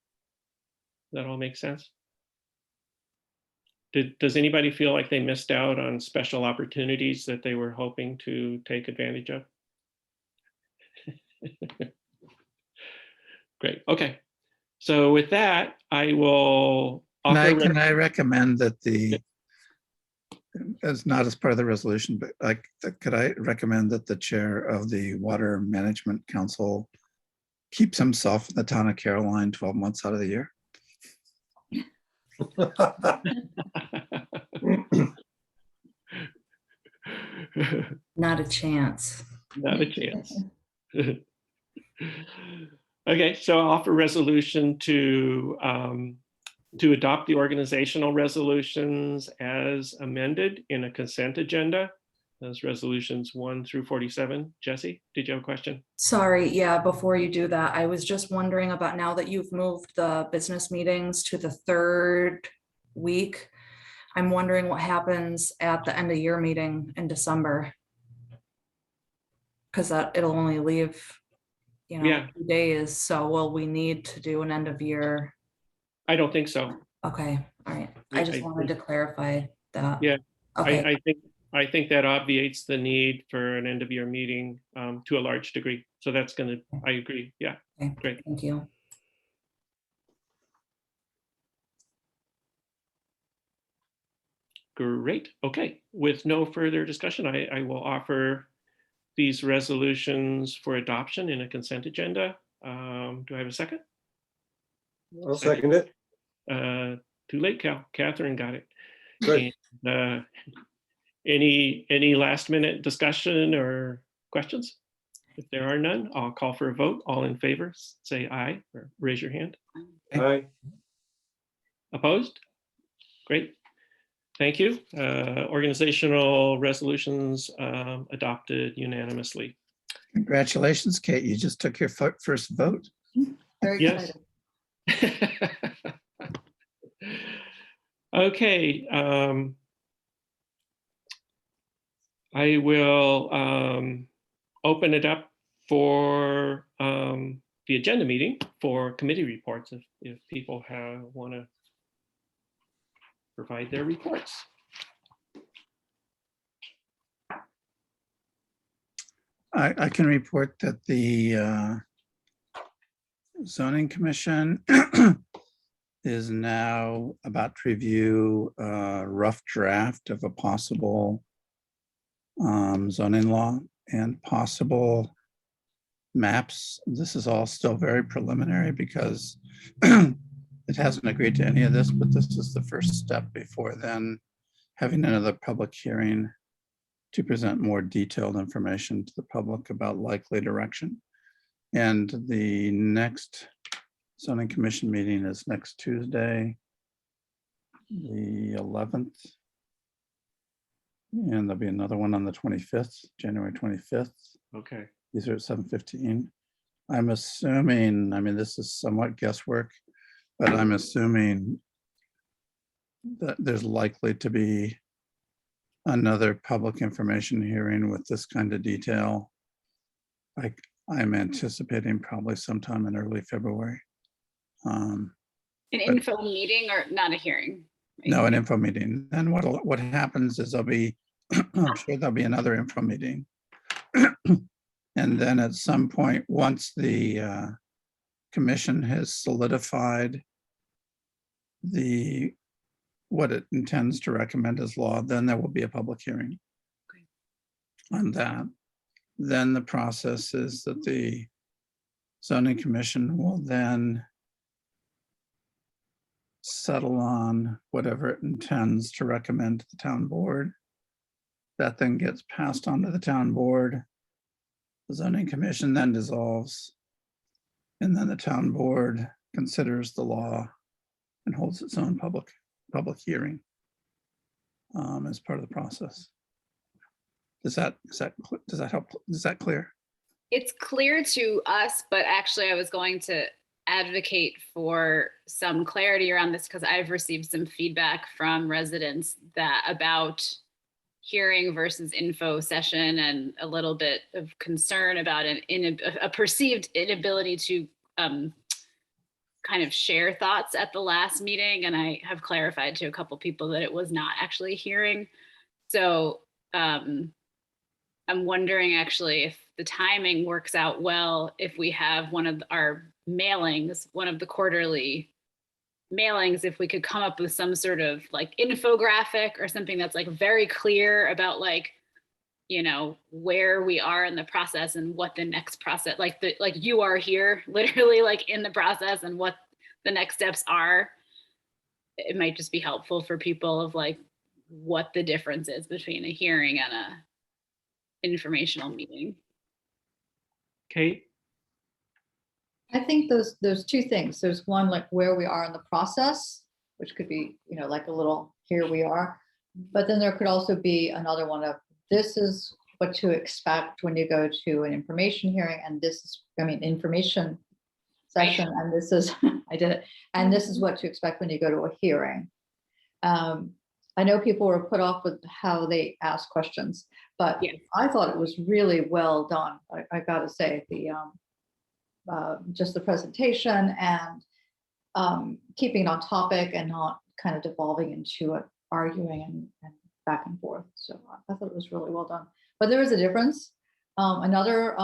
That all makes sense? Does anybody feel like they missed out on special opportunities that they were hoping to take advantage of? Great, okay. So with that, I will offer. Can I recommend that as not as part of the resolution, but could I recommend that the chair of the Water Management Council keeps himself in the town of Caroline 12 months out of the year? Not a chance. Not a chance. Okay, so I'll offer resolution to adopt the organizational resolutions as amended in a consent agenda. Those resolutions 1 through 47. Jesse, did you have a question? Sorry, yeah, before you do that, I was just wondering about now that you've moved the business meetings to the third week. I'm wondering what happens at the end of year meeting in December. Because it'll only leave, Yeah. 2 days. So will we need to do an end of year? I don't think so. Okay, all right. I just I wanted to clarify that. Yeah, Okay, I think that obviates the need for an end of year meeting to a large degree. So that's I agree. Yeah, okay, great. thank you. Great. Okay. With no further discussion, I will offer these resolutions for adoption in a consent agenda. Do I have a second? I'll second it. Too late, Catherine got it. Good. And, any last minute discussion or questions? If there are none, I'll call for a vote. All in favor, say aye or raise your hand. Aye. Opposed? Great. Thank you. Organizational resolutions adopted unanimously. Congratulations, Kate. You just took your first vote. Very Yes. excited. Okay. I will open it up for the agenda meeting for committee reports if people want to provide their reports. I can report that the zoning commission is now about to review a rough draft of a possible zoning law and possible maps. This is all still very preliminary because it hasn't agreed to any of this, but this is the first step before then having another public hearing to present more detailed information to the public about likely direction. And the next zoning commission meeting is next Tuesday, the 11th. And there'll be another one on the 25th, January 25th. Okay. These are at 7:15. I'm assuming, I mean, this is somewhat guesswork, but I'm assuming that there's likely to be another public information hearing with this kind of detail. I'm anticipating probably sometime in early February. An info meeting or not a hearing? No, an info meeting. And what happens is I'm sure there'll be another info meeting. And then at some point, once the commission has solidified what it intends to recommend as law, then there will be a public hearing on that. Then the process is that the zoning commission will then settle on whatever it intends to recommend to the town board. That then gets passed on to the town board. The zoning commission then dissolves. And then the town board considers the law and holds its own public hearing as part of the process. Does that help? Is that clear? It's clear to us, but actually I was going to advocate for some clarity around this because I've received some feedback from residents about hearing versus info session and a little bit of concern about a perceived inability to kind of share thoughts at the last meeting. And I have clarified to a couple people that it was not actually a hearing. So I'm wondering actually if the timing works out well, if we have one of our mailings, one of the quarterly mailings, if we could come up with some sort of like infographic or something that's like very clear about like, you know, where we are in the process and what the next process, like you are here literally like in the process and what the next steps are. It might just be helpful for people of like what the difference is between a hearing and a informational meeting. Kate? I think there's two things. There's one, like where we are in the process, which could be, you know, like a little, here we are. But then there could also be another one of, this is what to expect when you go to an information hearing, and this is, I mean, information session, and this is, I did it, and this is what to expect when you go to a hearing. I know people were put off with how they ask questions, but Yes. I thought it was really well done. I gotta say, the just the presentation and keeping it on topic and not kind of devolving into it, arguing and back and forth. So I thought it was really well done. But there is a difference. Another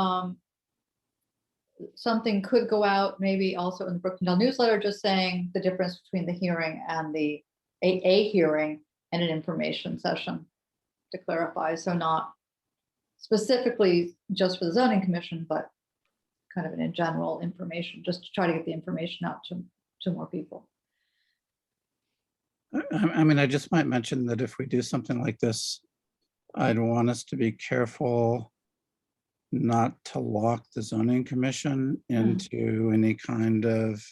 something could go out maybe also in the Brookendale newsletter, just saying the difference between the hearing and the a hearing and an information session to clarify. So not specifically just for the zoning commission, but kind of in general information, just to try to get the information out to more people. I mean, I just might mention that if we do something like this, I'd want us to be careful not to lock the zoning commission into any kind of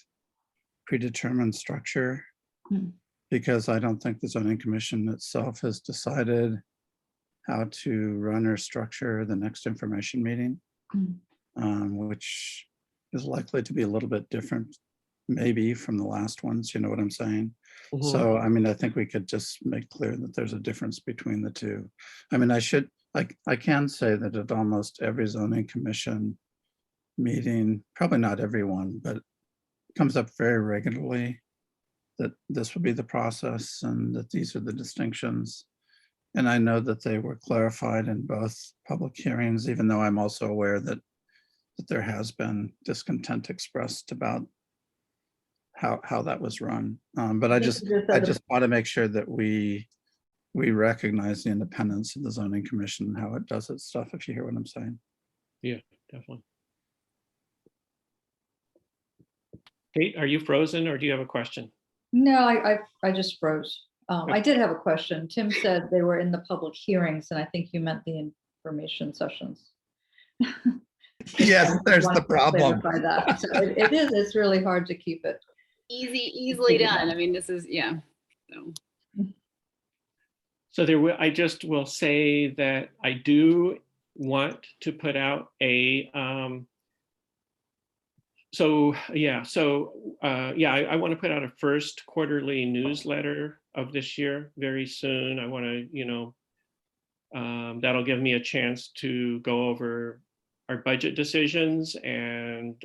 predetermined structure, because I don't think the zoning commission itself has decided how to run or structure the next information meeting, which is likely to be a little bit different maybe from the last ones, you know what I'm saying? So, I mean, I think we could just make clear that there's a difference between the two. I mean, I can say that at almost every zoning commission meeting, probably not everyone, but it comes up very regularly that this will be the process and that these are the distinctions. And I know that they were clarified in both public hearings, even though I'm also aware that there has been discontent expressed about how that was run. But I just want to make sure that we recognize the independence of the zoning commission and how it does its stuff, if you hear what I'm saying. Yeah, definitely. Kate, are you frozen or do you have a question? No, I just froze. I did have a question. Tim said they were in the public hearings, and I think you meant the information sessions. Yes, there's Wanted the to problem. clarify that. So it is, it's really hard to keep it. Easily done. I mean, this is, yeah. So I just will say that I do want to put out a, I want to put out a first quarterly newsletter of this year very soon. I want to, that'll give me a chance to go over our budget decisions and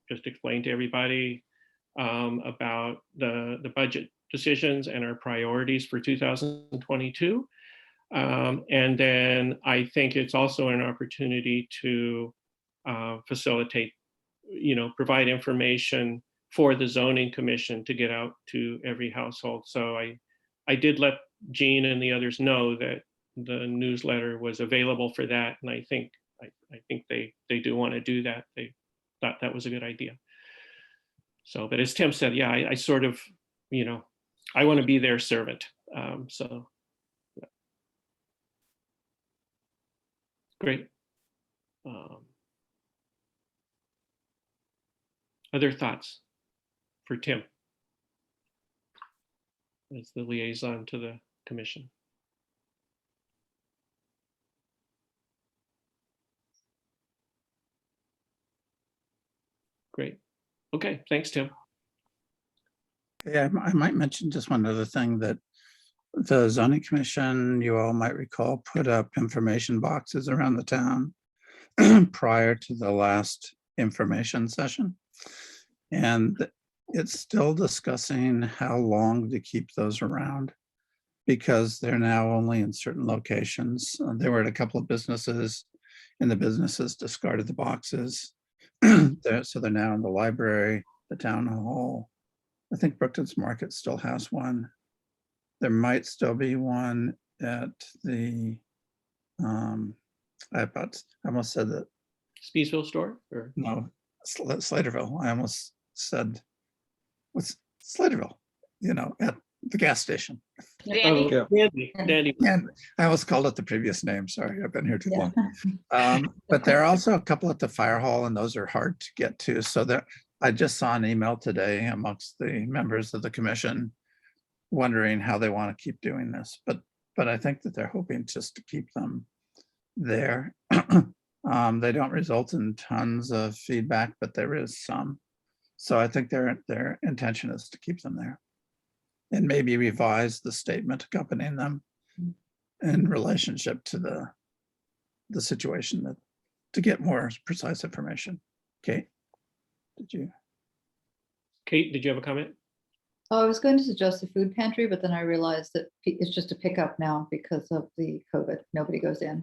just explain to everybody about the budget decisions and our priorities for 2022. And then I think it's also an opportunity to facilitate, provide information for the zoning commission to get out to every household. So I did let Jean and the others know that the newsletter was available for that. And I think they do want to do that. They thought that was a good idea. So, but as Tim said, yeah, I sort of, I want to be their servant. So, yeah. Great. Other thoughts for Tim as the liaison to the commission? Great. Okay, thanks, Tim. Yeah, I might mention just one other thing, that The zoning commission, you all might recall, put up information boxes around the town prior to the last information session. And it's still discussing how long to keep those around, because they're now only in certain locations. They were at a couple of businesses, and the businesses discarded the boxes. So they're now in the library, the town hall. I think Brookton's Market still has one. There might still be one at the, I almost said that, Speedsville store or? no, Slaterville. I almost said, what's Slaterville? At the gas station. Danny? Yeah. Dandy. And I almost called it the previous name. Sorry, I've been here too Yeah. long. But there are also a couple at the fire hall, and those are hard to get to. So that I just saw an email today amongst the members of the commission wondering how they want to keep doing this. But I think that they're hoping just to keep them there. They don't result in tons of feedback, but there is some. So I think their intention is to keep them there and maybe revise the statement accompanying them in relationship to the situation to get more precise information. Kate, Kate, did you have a comment? Oh, I was going to suggest the food pantry, but then I realized that it's just a pickup now because of the COVID. Nobody goes in.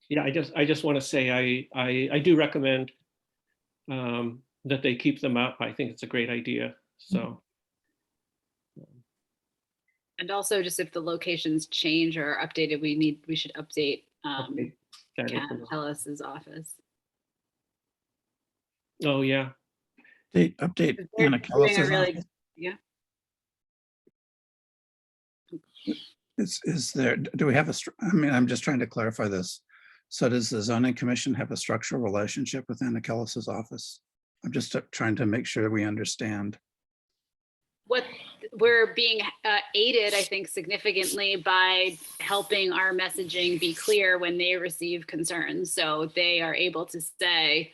Yeah, I just want to say I do recommend that they keep them up. I think it's a great idea. So And also just if the locations change or are updated, we should update update that Kat information. Ellis's office. Oh, yeah. update They're Anna doing a Kellis's really, office. yeah. Is there, do we have I'm just trying to clarify this. So does the zoning commission have a structural relationship with Anna Kellis's office? I'm just trying to make sure we understand. What we're being aided, I think, significantly by helping our messaging be clear when they receive concerns. So they are able to say,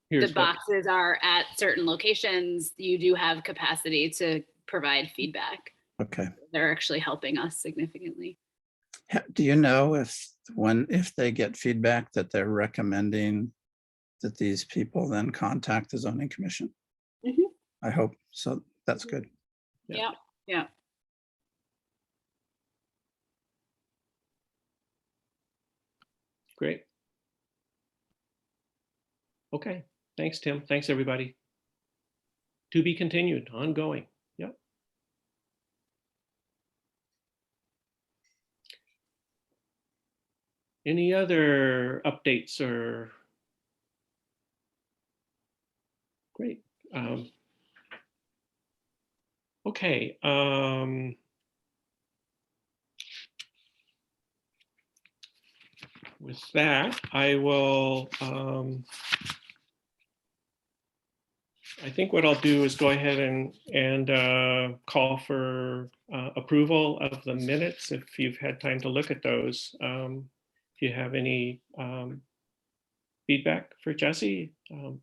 Here's the what- boxes are at certain locations. You do have capacity to provide feedback. Okay. They're actually helping us significantly. Do you know if they get feedback that they're recommending that these people then contact the zoning commission? Mhm. I hope so. That's good. Yeah. Yeah. Great. Okay, thanks, Tim. Thanks, everybody. To be continued, ongoing. Yep. Any other updates or? Great. Okay. With that, I will, I think what I'll do is go ahead and call for approval of the minutes if you've had time to look at those. If you have any feedback for Jesse,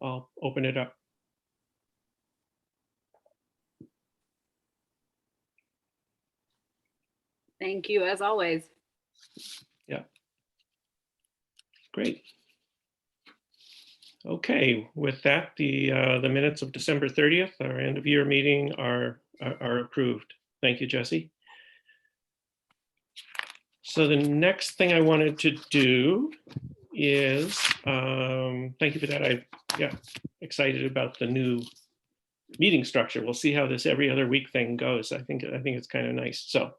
I'll open it up. Thank you, as always. Great. Okay, with that, the minutes of December 30th, our end of year meeting are approved. Thank you, Jesse. So the next thing I wanted to do is, thank you for that. Excited about the new meeting structure. We'll see how this every other week thing goes. I think it's kind of nice. So,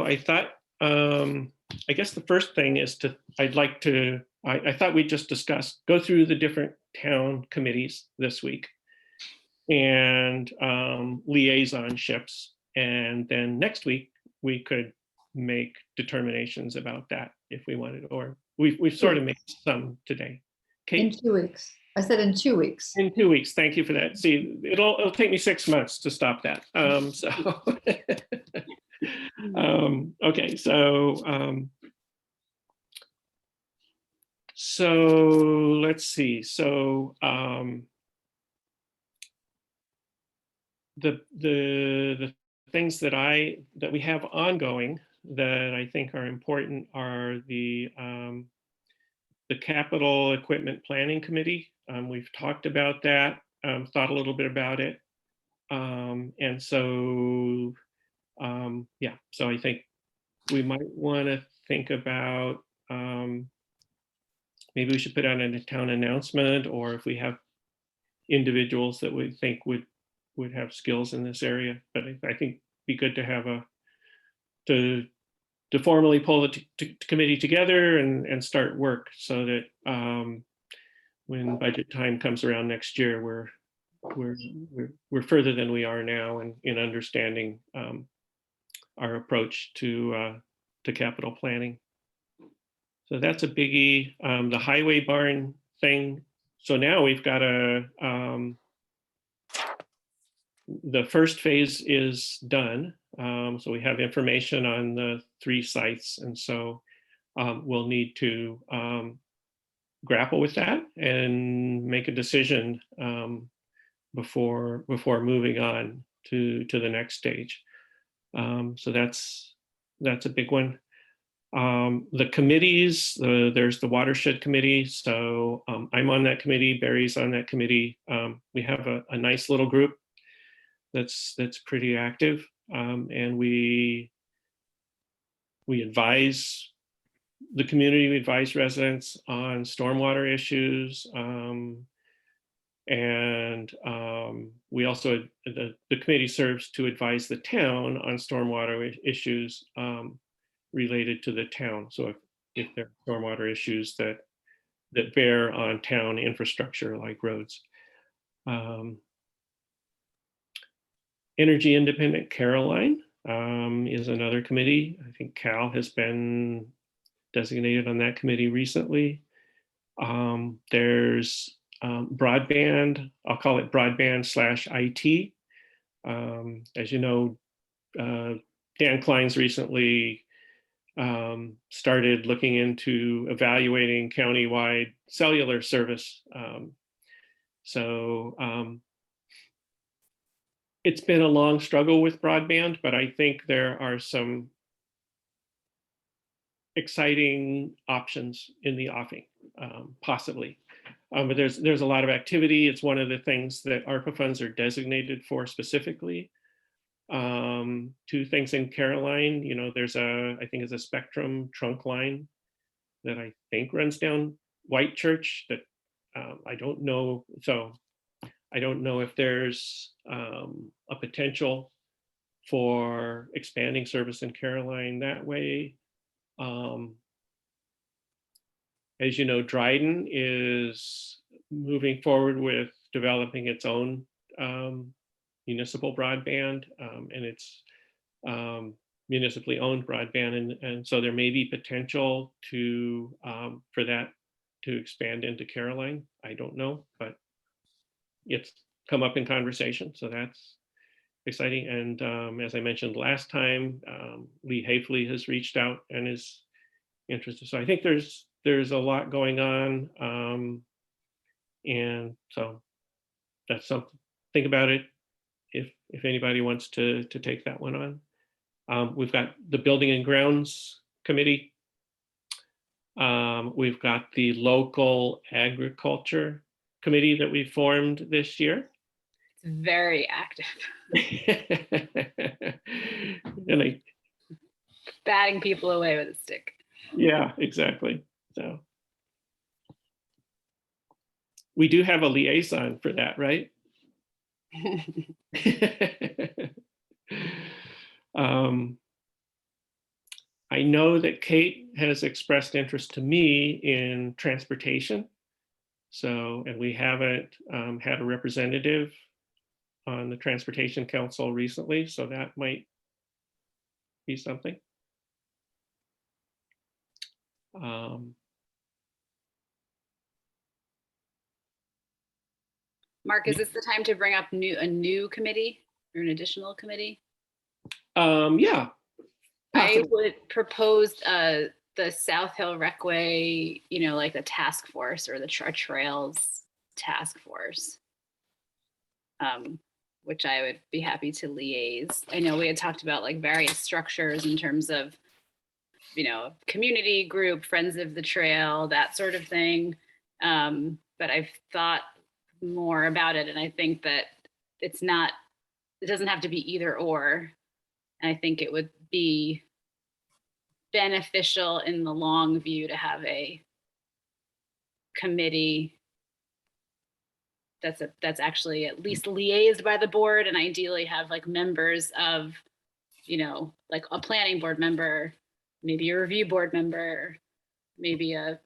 I thought, I guess the first thing is I thought we'd just go through the different town committees this week and liaisonships. And then next week, we could make determinations about that if we wanted, or we've sort of made some today. In Kate? 2 weeks. I said in 2 weeks. In 2 weeks. Thank you for that. See, it'll take me 6 months to stop that. Okay, so let's see. So the things that we have ongoing that I think are important are the capital equipment planning committee. We've talked about that, thought a little bit about it. And so, yeah, so I think we might want to think about, maybe we should put out a town announcement, or if we have individuals that we think would have skills in this area. But I think it'd be good to have to formally pull the committee together and start work so that when budget time comes around next year, we're further than we are now in understanding our approach to capital planning. So that's a biggie. The highway barn thing. So now we've got the first phase is done. So we have information on the 3 sites. And so we'll need to grapple with that and make a decision before moving on to the next stage. So that's a big one. The committees, there's the watershed committee. So I'm on that committee, Barry's on that committee. We have a nice little group that's pretty active. And we advise the community, we advise residents on stormwater issues. And we also, the committee serves to advise the town on stormwater issues related to the town. So if there are stormwater issues that bear on town infrastructure like roads. Energy Independent Caroline is another committee. I think Cal has been designated on that committee recently. There's broadband, I'll call it broadband/IT. As you know, Dan Klein's recently started looking into evaluating countywide cellular service. It's been a long struggle with broadband, but I think there are some exciting options in the offing, possibly. But there's a lot of activity. It's one of the things that ARPA funds are designated for specifically. 2 things in Caroline, you know, there's I think it's a Spectrum trunk line that I think runs down White Church that I don't know. So I don't know if there's a potential for expanding service in Caroline that way. As you know, Dryden is moving forward with developing its own municipal broadband, and it's municipally owned broadband, and so there may be potential for that to expand into Caroline. I don't know, but it's come up in conversation, so that's exciting. And as I mentioned last time, Lee Hafley has reached out and is interested. So I think there's a lot going on, and so that's something. Think about it if anybody wants to take that one on. We've got the Building and Grounds Committee. We've got the Local Agriculture Committee that we formed this year. It's very active. And Batting people away with a stick. yeah, exactly. So we do have a liaison for that, right? I know that Kate has expressed interest to me in transportation. So, and we haven't had a representative on the Transportation Council recently, so that might be something. Mark, is this the time to bring up a new committee or an additional committee? Yeah. I would propose the South Hill Recway, you know, like the task force or the trails task force. which I would be happy to liaise. I know we had talked about like various structures in terms of, community group, friends of the trail, that sort of thing. But I've thought more about it, and I think that it doesn't have to be either or. And I think it would be beneficial in the long view to have a committee that's actually at least liaised by the board, and ideally have like members of, like a planning board member, maybe a review board member, maybe and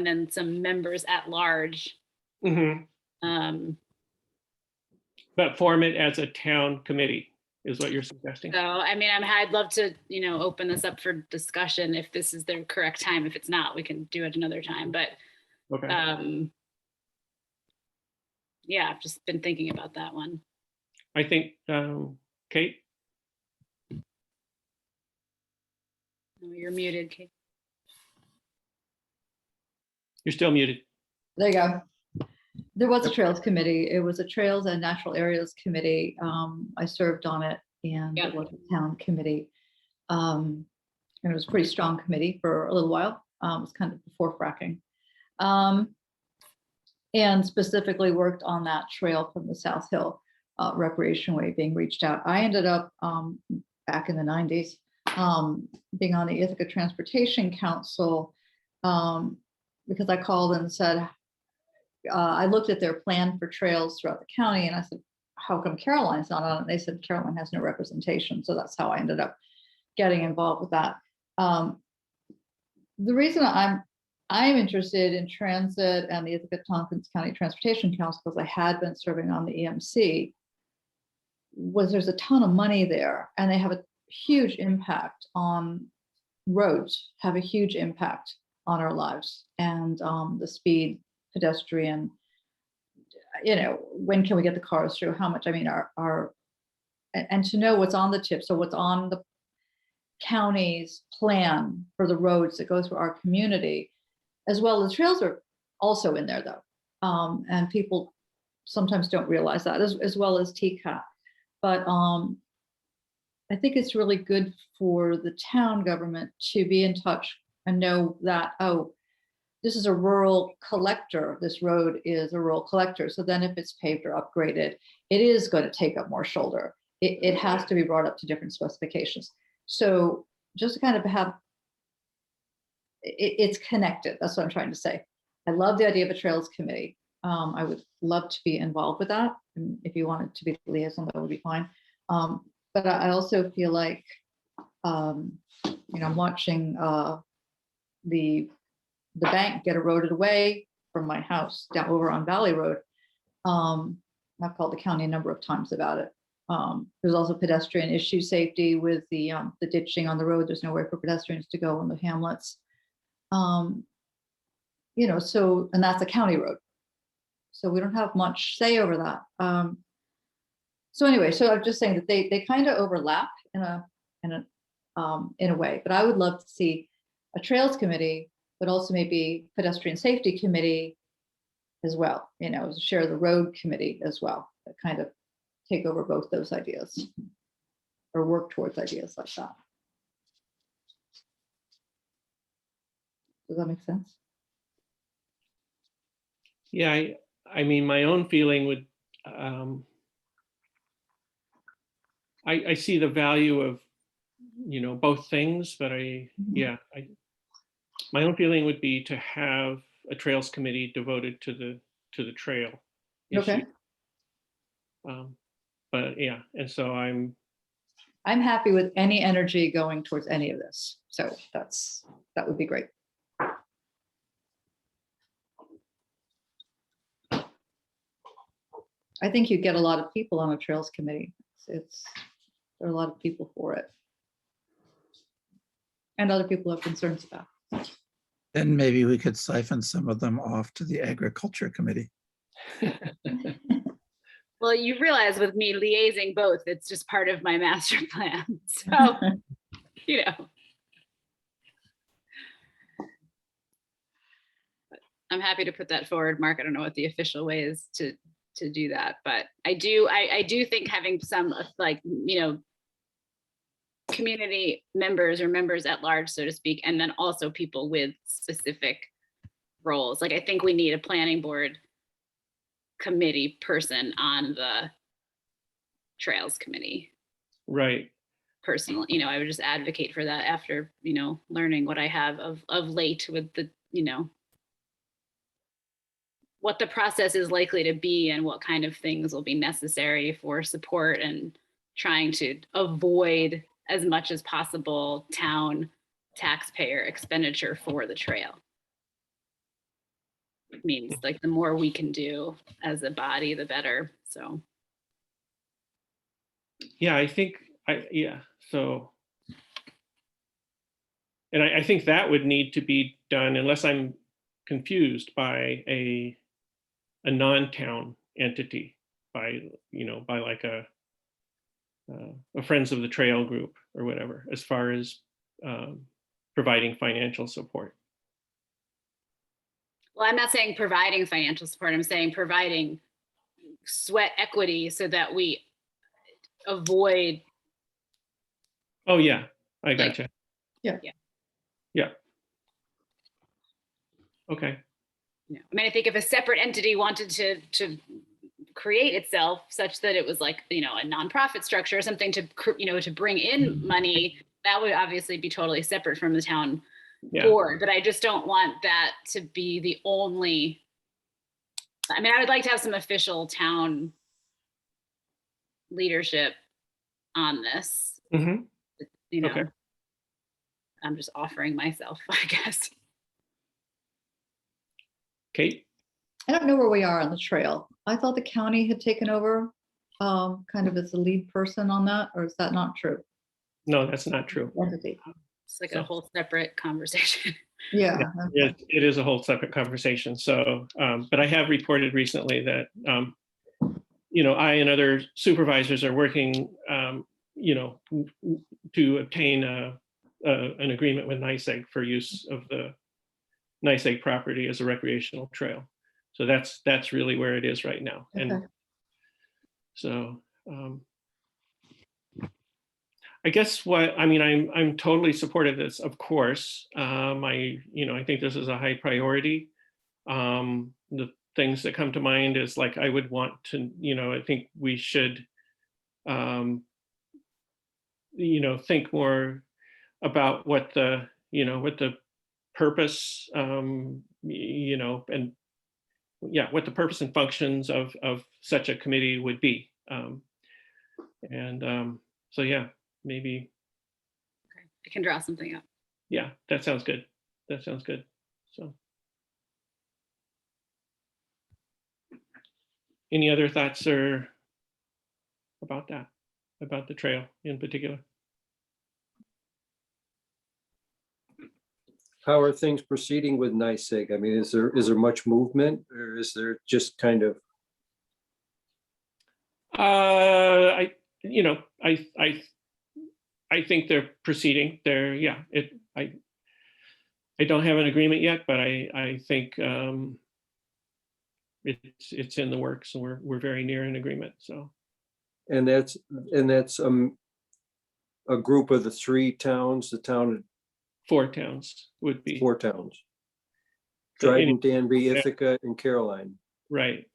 then some members at large. Mhm. Um, But form it as a town committee is what you're suggesting. So, I mean, I'd love to, open this up for discussion if this is the correct time. If it's not, we can do it another time. But Okay. yeah, I've just been thinking about that one. I think, Kate, Oh, you're muted, Kate. you're still muted. There you go. There was a Trails Committee. It was a Trails and Natural Areas Committee. I served on it, and Yeah. it was a town committee. And it was a pretty strong committee for a little while. It was kind of before fracking. And specifically worked on that trail from the South Hill Recreation Way being reached out. I ended up back in the 90s being on the Ithaca Transportation Council because I called and said, I looked at their plan for trails throughout the county, and I said, how come Caroline's not on it? They said Caroline has no representation. So that's how I ended up getting involved with that. The reason I'm interested in transit and the Ithaca Tompkins County Transportation Council, because I had been serving on the EMC, was there's a ton of money there, and they have a huge impact on roads, have a huge impact on our lives, and the speed, pedestrian, when can we get the cars through, how much, I mean, and to know what's on the tip, so what's on the county's plan for the roads that go through our community, as well as trails are also in there though. And people sometimes don't realize that, as well as TCAT. But I think it's really good for the town government to be in touch and know that, oh, this is a rural collector. This road is a rural collector. So then if it's paved or upgraded, it is going to take up more shoulder. It has to be brought up to different specifications. So just to kind of have, it's connected. That's what I'm trying to say. I love the idea of a trails committee. I would love to be involved with that. And if you wanted to be the liaison, that would be fine. But I also feel like, I'm watching the bank get eroded away from my house down over on Valley Road. I've called the county a number of times about it. There's also pedestrian issue safety with the ditching on the road. There's nowhere for pedestrians to go in the hamlets. So, and that's a county road. So we don't have much say over that. So anyway, so I'm just saying that they kind of overlap in a way, but I would love to see a trails committee, but also maybe pedestrian safety committee as well, share the road committee as well, that kind of take over both those ideas or work towards ideas like that. Does that make sense? Yeah, I mean, my own feeling would, I see the value of, both things, but my own feeling would be to have a trails committee devoted to the trail Okay. issue. But yeah, and so I'm happy with any energy going towards any of this. So that would be great. I think you get a lot of people on a trails committee. There are a lot of people for it. And other people have concerns about. Then maybe we could siphon some of them off to the agriculture committee. Well, you realize with me liaising both, it's just part of my master plan. So, I'm happy to put that forward, Mark. I don't know what the official way is to to do that. But I do think having some like, community members or members at large, so to speak, and then also people with specific roles. Like I think we need a planning board committee person on the trails committee. Right. Personally, I would just advocate for that after, learning what I have of late with the, what the process is likely to be and what kind of things will be necessary for support and trying to avoid as much as possible town taxpayer expenditure for the trail. It means like the more we can do as a body, the better. So. Yeah, I think, so. And I think that would need to be done, unless I'm confused, by a non-town entity, by like a Friends of the Trail group or whatever, as far as providing financial support. Well, I'm not saying providing financial support. I'm saying providing sweat equity so that we avoid. Oh, yeah, I gotcha. Yeah. Yeah. Okay. I mean, I think if a separate entity wanted to create itself such that it was like, a nonprofit structure or something to bring in money, that would obviously be totally separate from the town board. But I just don't want that to be the only. I mean, I would like to have some official town leadership on this. Mm-hmm. Okay. I'm just offering myself, I guess. Kate? I don't know where we are on the trail. I thought the county had taken over kind of as the lead person on that, or is that not true? No, that's not true. Entity. It's like a whole separate conversation. Yeah. Okay. It is a whole separate conversation. So, but I have reported recently that, I and other supervisors are working, to obtain an agreement with NYSEG for use of the NYSEG property as a recreational trail. So that's really where it is right now. Okay. And so I guess I'm totally supportive of this, of course. I think this is a high priority. The things that come to mind is like, I would want to, I think we should, think more about what the purpose, and what the purpose and functions of such a committee would be. So yeah, maybe. Okay. I can draw something up. Yeah, that sounds good. That sounds good. So. Any other thoughts or about that, about the trail in particular? How are things proceeding with NYSEG? I mean, is there much movement, or is there just kind of? I think they're proceeding. I don't have an agreement yet, but I think it's in the works, and we're very near an agreement. So. And that's a group of the three towns, Four towns would be. four towns. So Dryden, Danby, Ithaca, and Caroline. Right.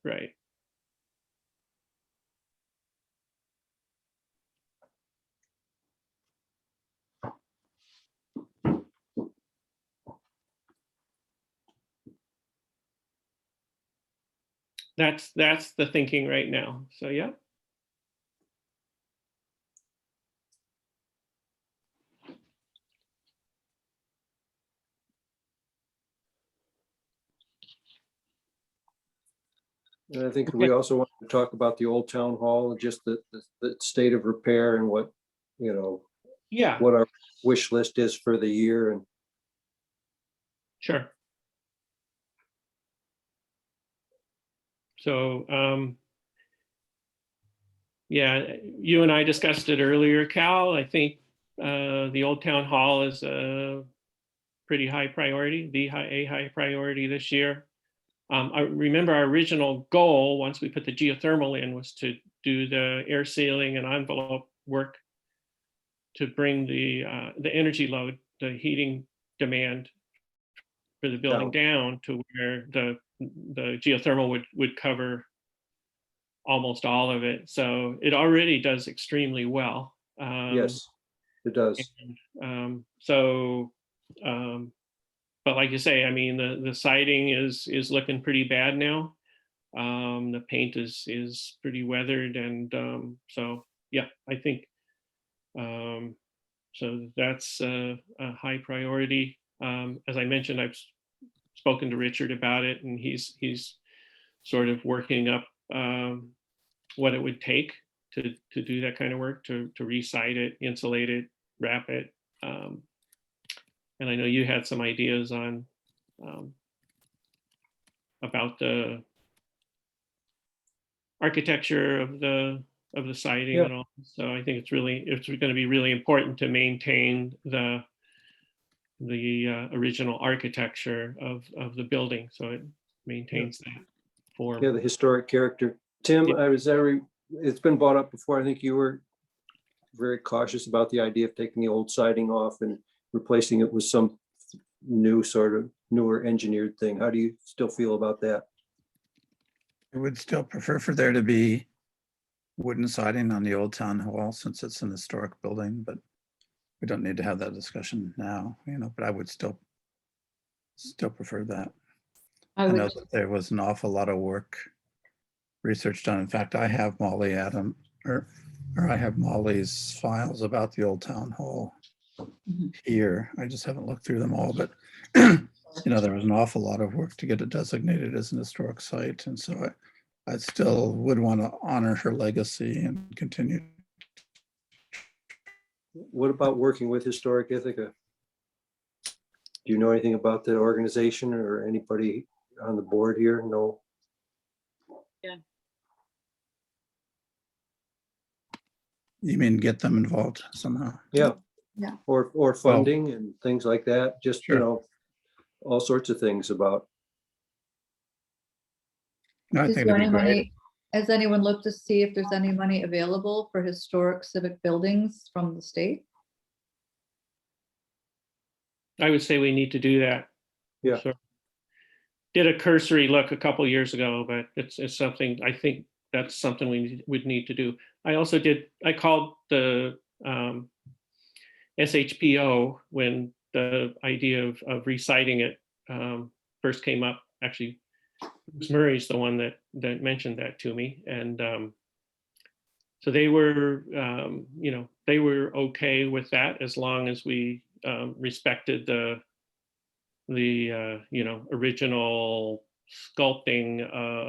That's the thinking right now. So yeah. And I think we also want to talk about the old town hall, just the state of repair and what, Yeah, what our wish list is for the year. And sure. So, yeah, you and I discussed it earlier, Cal. I think the old town hall is a pretty high priority, a high priority this year. I remember our original goal, once we put the geothermal in, was to do the air sealing and envelope work to bring the energy load, the heating demand for the building down to where the geothermal would cover almost all of it. So it already does extremely well. Yes, it does. But like you say, I mean, the siding is looking pretty bad now. The paint is pretty weathered, and so yeah, I think so that's a high priority. As I mentioned, I've spoken to Richard about it, and he's sort of working up what it would take to do that kind of work, to re-side it, insulate it, wrap it. And I know you had some ideas on about the architecture of the siding Yeah. and all. So I think it's going to be really important to maintain the original architecture of the building, so it maintains that form. Yeah, the historic character. Tim, Yeah. it's been brought up before. I think you were very cautious about the idea of taking the old siding off and replacing it with some new sort of newer engineered thing. How do you still feel about that? I would still prefer for there to be wooden siding on the old town hall since it's an historic building, but we don't need to have that discussion now, but I would still prefer that. I I know would, that there was an awful lot of work, research done. In fact, I have Molly I have Molly's files about the old town hall Mhm. here. I just haven't looked through them all, but there was an awful lot of work to get it designated as an historic site. And so I still would want to honor her legacy and continue. What about working with Historic Ithaca? Do you know anything about the organization or anybody on the board here? No. You mean get them involved somehow? Yeah. Yeah. Or funding and things like that. Just, Sure. all sorts of things about. No, I is think there it'd any be great. money, has anyone looked to see if there's any money available for historic civic buildings from the state? I would say we need to do that. Yeah. So, did a cursory look a couple years ago, but it's something, I think that's something we would need to do. I called the SHPO when the idea of reciting it first came up. Actually, Bruce Murray's the one that mentioned that to me. And so they were, they were okay with that as long as we respected the original sculpting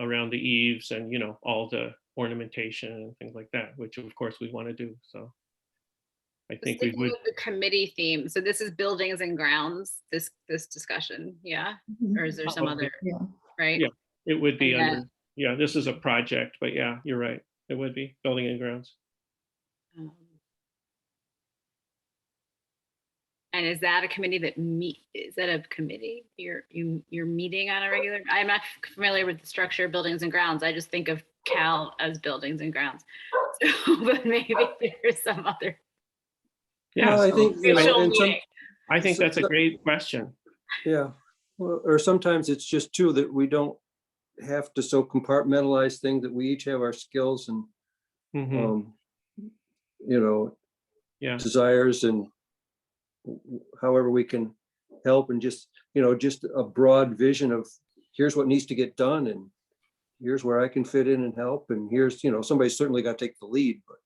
around the eaves and, all the ornamentation and things like that, which of course we want to do. So I think we Sticking would. with the committee theme. So this is buildings and grounds, this discussion, yeah? Or is there some other, Yeah. right? Yeah, it would be And then- under, yeah, this is a project, but yeah, you're right. It would be building and grounds. And is that a committee is that a committee you're meeting on a regular? I'm not familiar with the structure of buildings and grounds. I just think of Cal as buildings and grounds. So, but maybe there's some other. Yeah, I think, official and some, meeting. I think that's a great question. yeah. Well, or sometimes it's just too that we don't have to so compartmentalize things, that we each have our skills and, Mhm. Yeah, desires, and however we can help, and just a broad vision of here's what needs to get done, and here's where I can fit in and help, and here's, somebody's certainly got to take the lead, but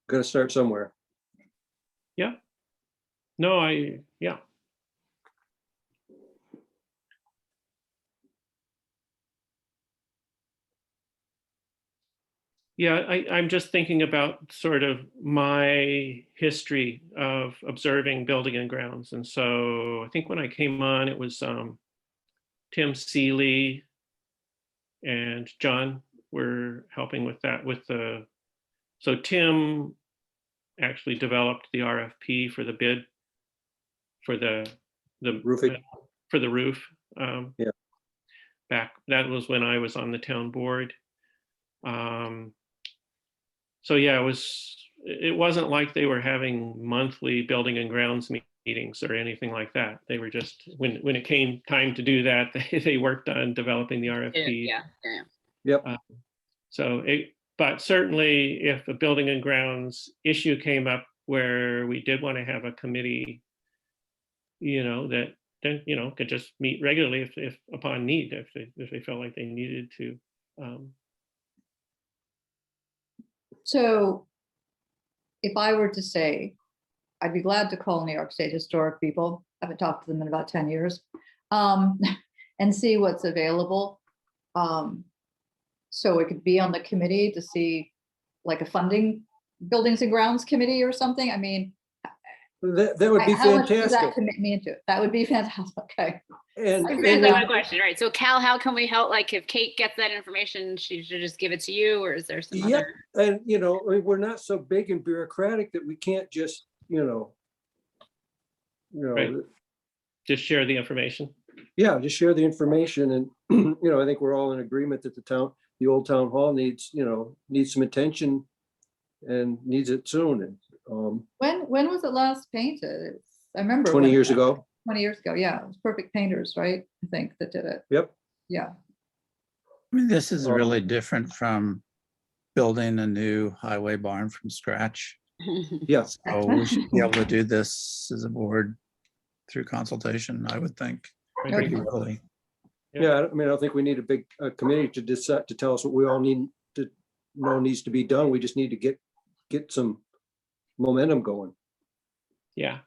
got to start somewhere. yeah. No, yeah. Yeah, I'm just thinking about sort of my history of observing building and grounds. And so I think when I came on, it was Tim Seeley and John were helping with that so Tim actually developed the RFP for the bid for the Roofing. for the roof. Yeah. That was when I was on the town board. So yeah, it wasn't like they were having monthly building and grounds meetings or anything like that. They were just, when it came time to do that, they worked on developing the RFP. Yeah. Yep. But certainly if a building and grounds issue came up where we did want to have a committee, that then, could just meet regularly if upon need, if they felt like they needed to. So if I were to say, I'd be glad to call New York State Historic people, I haven't talked to them in about 10 years, and see what's available. So it could be on the committee to see like a funding buildings and grounds committee or something. I mean, That would be how much does that fantastic. commit me into? That would be fantastic. Okay. And, That's And, exactly uh, my question, right? So Cal, how can we help? Like if Kate gets that information, she should just give it to you, or is there some Yep. other? and, I mean, we're not so big and bureaucratic that we can't just, Right. Just share the information. yeah, just share the information. And, I think we're all in agreement that the old town hall needs some attention and needs it soon. And when was it last painted? I remember. 20 when- years ago. 20 years ago, yeah. It was Perfect Painters, right? I think that did it. Yep. Yeah. I mean, this is Um, really different from building a new highway barn from scratch. Yes. So we should be able to do this as a board through consultation, I would think, pretty Okay. early. Yeah. I mean, I don't think we need a big committee to decide, to tell us what we all need to know needs to be done. We just need to get some momentum going. Yeah.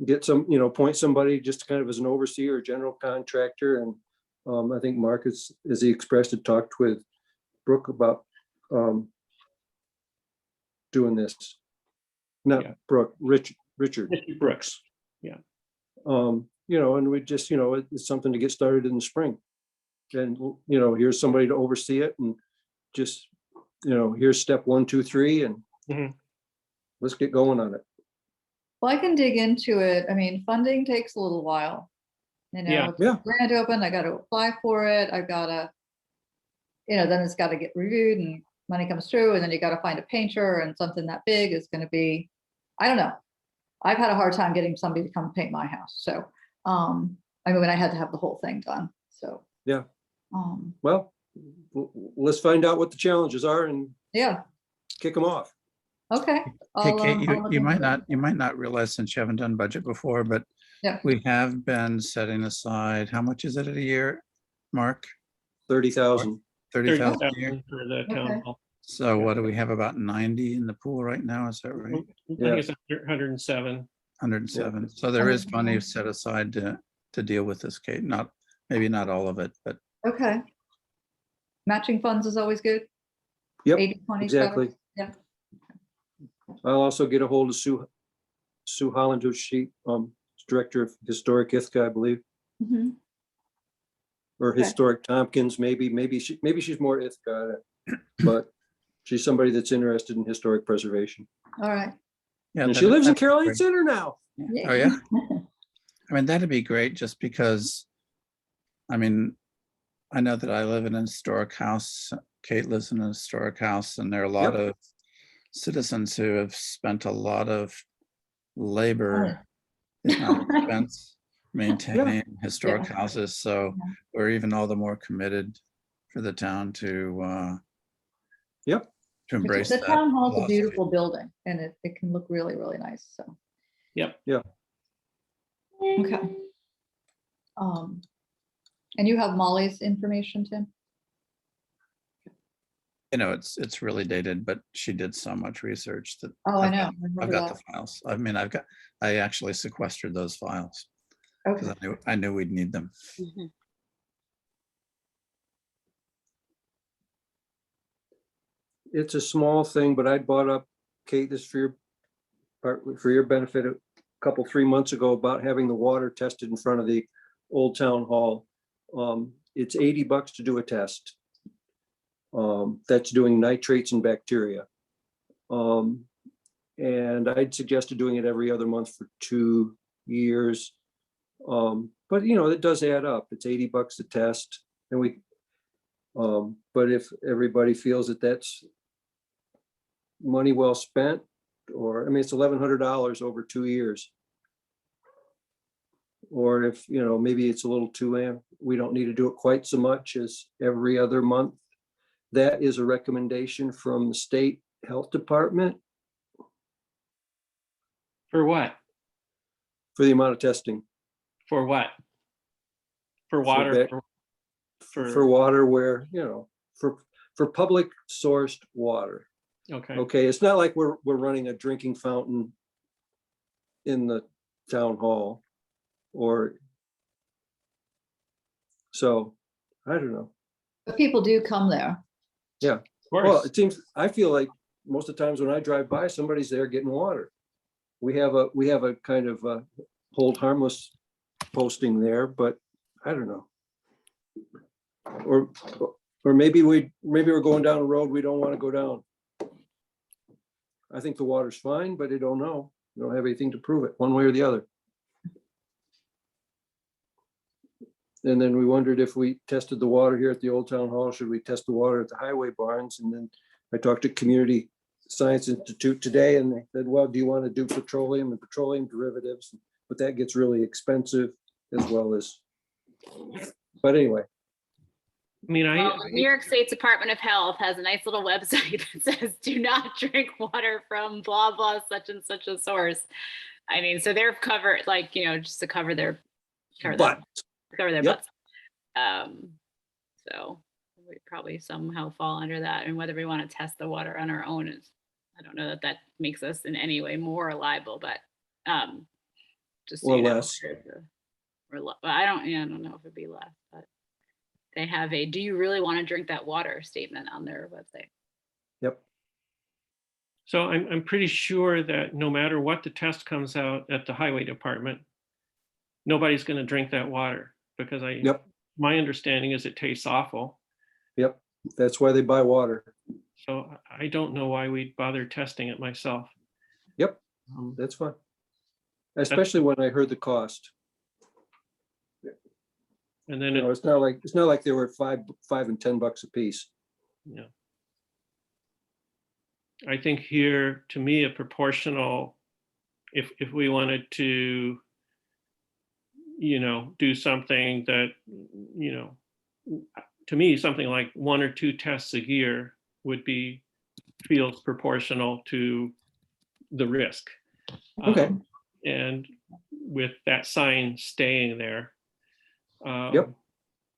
Get some, appoint somebody just kind of as an overseer or general contractor. And I think Mark as he expressed, had talked with Brooke about doing this. Yeah. Not Brooke, Richard. Richard Brooks. And we just, it's something to get started in the spring. And, here's somebody to oversee it and just, here's step 1, 2, 3, and Mhm. let's get going on it. Well, I can dig into it. I mean, funding takes a little while. Yeah. Yeah. Grant open, I got to apply for it. I've got to, then it's got to get reviewed and money comes through, and then you got to find a painter, and something that big is going to be, I don't know. I've had a hard time getting somebody to come paint my house. So, I mean, I had to have the whole thing done. So. Yeah. Um, Well, let's find out what the challenges are and yeah, kick them off. okay. Hey, I'll, Kate, I'll look you might into it. not realize, since you haven't done budget before, but Yeah. we have been setting aside, how much is it a year, Mark? 30,000. 30,000 a year? 30,000 for the town Okay. hall. So what do we have, about 90 in the pool right now? Is that right? I think it's 107. 107. So there is money set aside to deal with this, Kate. Maybe not all of it, but Okay. Matching funds is always good. Yep, 80/20 exactly. Yeah. I'll also get a hold of Sue Holland, who's director of Historic Ithaca, I believe, Mhm. or Okay. Historic Tompkins, maybe she's more Ithaca, but she's somebody that's interested in historic preservation. All right. yeah. And she lives in that'd be Caroline great. Center now. Oh, yeah? I mean, that'd be great, just because, I mean, I know that I live in a historic house. Kate lives in a historic house, and there are a lot of citizens who have spent a lot of labor, if not expense, maintaining historic houses. So Yeah. we're even all the more committed for the town to Yep. to embrace The that. town hall's a philosophy. beautiful building, and it can look really, really nice, so. Yep. Yeah. Okay. And you have Molly's information, Tim? You know, it's really dated, but she did so much research that Oh, I I've know. got- I remember I've got that. the files. I mean, I actually sequestered those files because Okay. I knew we'd need them. Mhm. It's a small thing, but I brought up, Kate, this for your benefit, a couple, 3 months ago, about having the water tested in front of the old town hall. It's $80 to do a test. That's doing nitrates and bacteria. And I'd suggested doing it every other month for 2 years. But you know, it does add up. It's $80 a test, and but if everybody feels that that's money well spent, or, I mean, it's $1,100 over 2 years. Or if, you know, maybe it's a little too, we don't need to do it quite so much as every other month. That is a recommendation from the state health department For what? for the amount of testing. For what? For water? bac- For, For water where, you know, for public sourced water. okay, Okay, it's not like we're running a drinking fountain in the town hall or. So, I don't know. But people do come there. of Well, course. it seems, I feel like most of the times when I drive by, somebody's there getting water. We have a kind of hold harmless posting there, but I don't know. Or maybe we're going down a road we don't want to go down. I think the water's fine, but I don't know. We don't have anything to prove it one way or the other. And then we wondered if we tested the water here at the Old Town Hall, should we test the water at the highway barns? And then I talked to Community Science Institute today, and they said, well, do you want to do petroleum and petroleum derivatives? But that gets really expensive as well as, but anyway. I mean, Well, the New York State Department of Health has a nice little website that says, do not drink water from blah, blah, such and such a source. I mean, so they're covered, like, you know, just to cover their But Yep. butts. So we probably somehow fall under that, and whether we want to test the water on our own is, I don't know that makes us in any way more liable, but just. so Or you know, less. I don't know if it'd be less, but they have a, do you really want to drink that water statement on their website. Yep. so I'm pretty sure that no matter what the test comes out at the highway department, nobody's going to drink that water because Yep. my understanding is it tastes awful. Yep. That's why they buy water. So I don't know why we'd bother testing it myself. Yep. Um, That's fine. Especially when I heard the cost. And then, You know, it's not like they were $5 and $10 a piece. yeah. I think here, to me, a proportional, if we wanted to, you know, do something that, you know, to me, something like 1 or 2 tests a year would be, feels proportional to the risk. Okay. And with that sign staying there. Yep.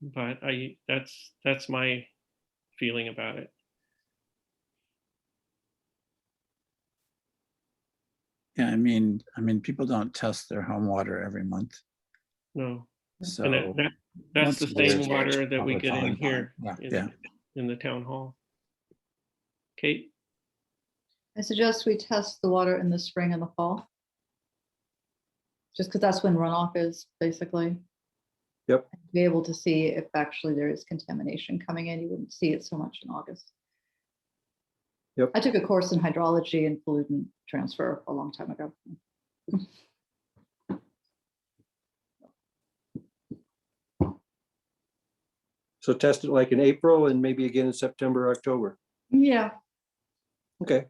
But that's my feeling about it. Yeah, I mean, people don't test their home water every month. No. So. And that's the once a year same water is that we probably get in fine. here Yeah. in the town hall. Kate? I suggest we test the water in the spring and the fall. Just because that's when runoff is, basically. Yep. Be able to see if actually there is contamination coming in. You wouldn't see it so much in August. Yep. I took a course in hydrology and pollutant transfer a long time ago. So test it like in April and maybe again in September, October. Yeah. Okay.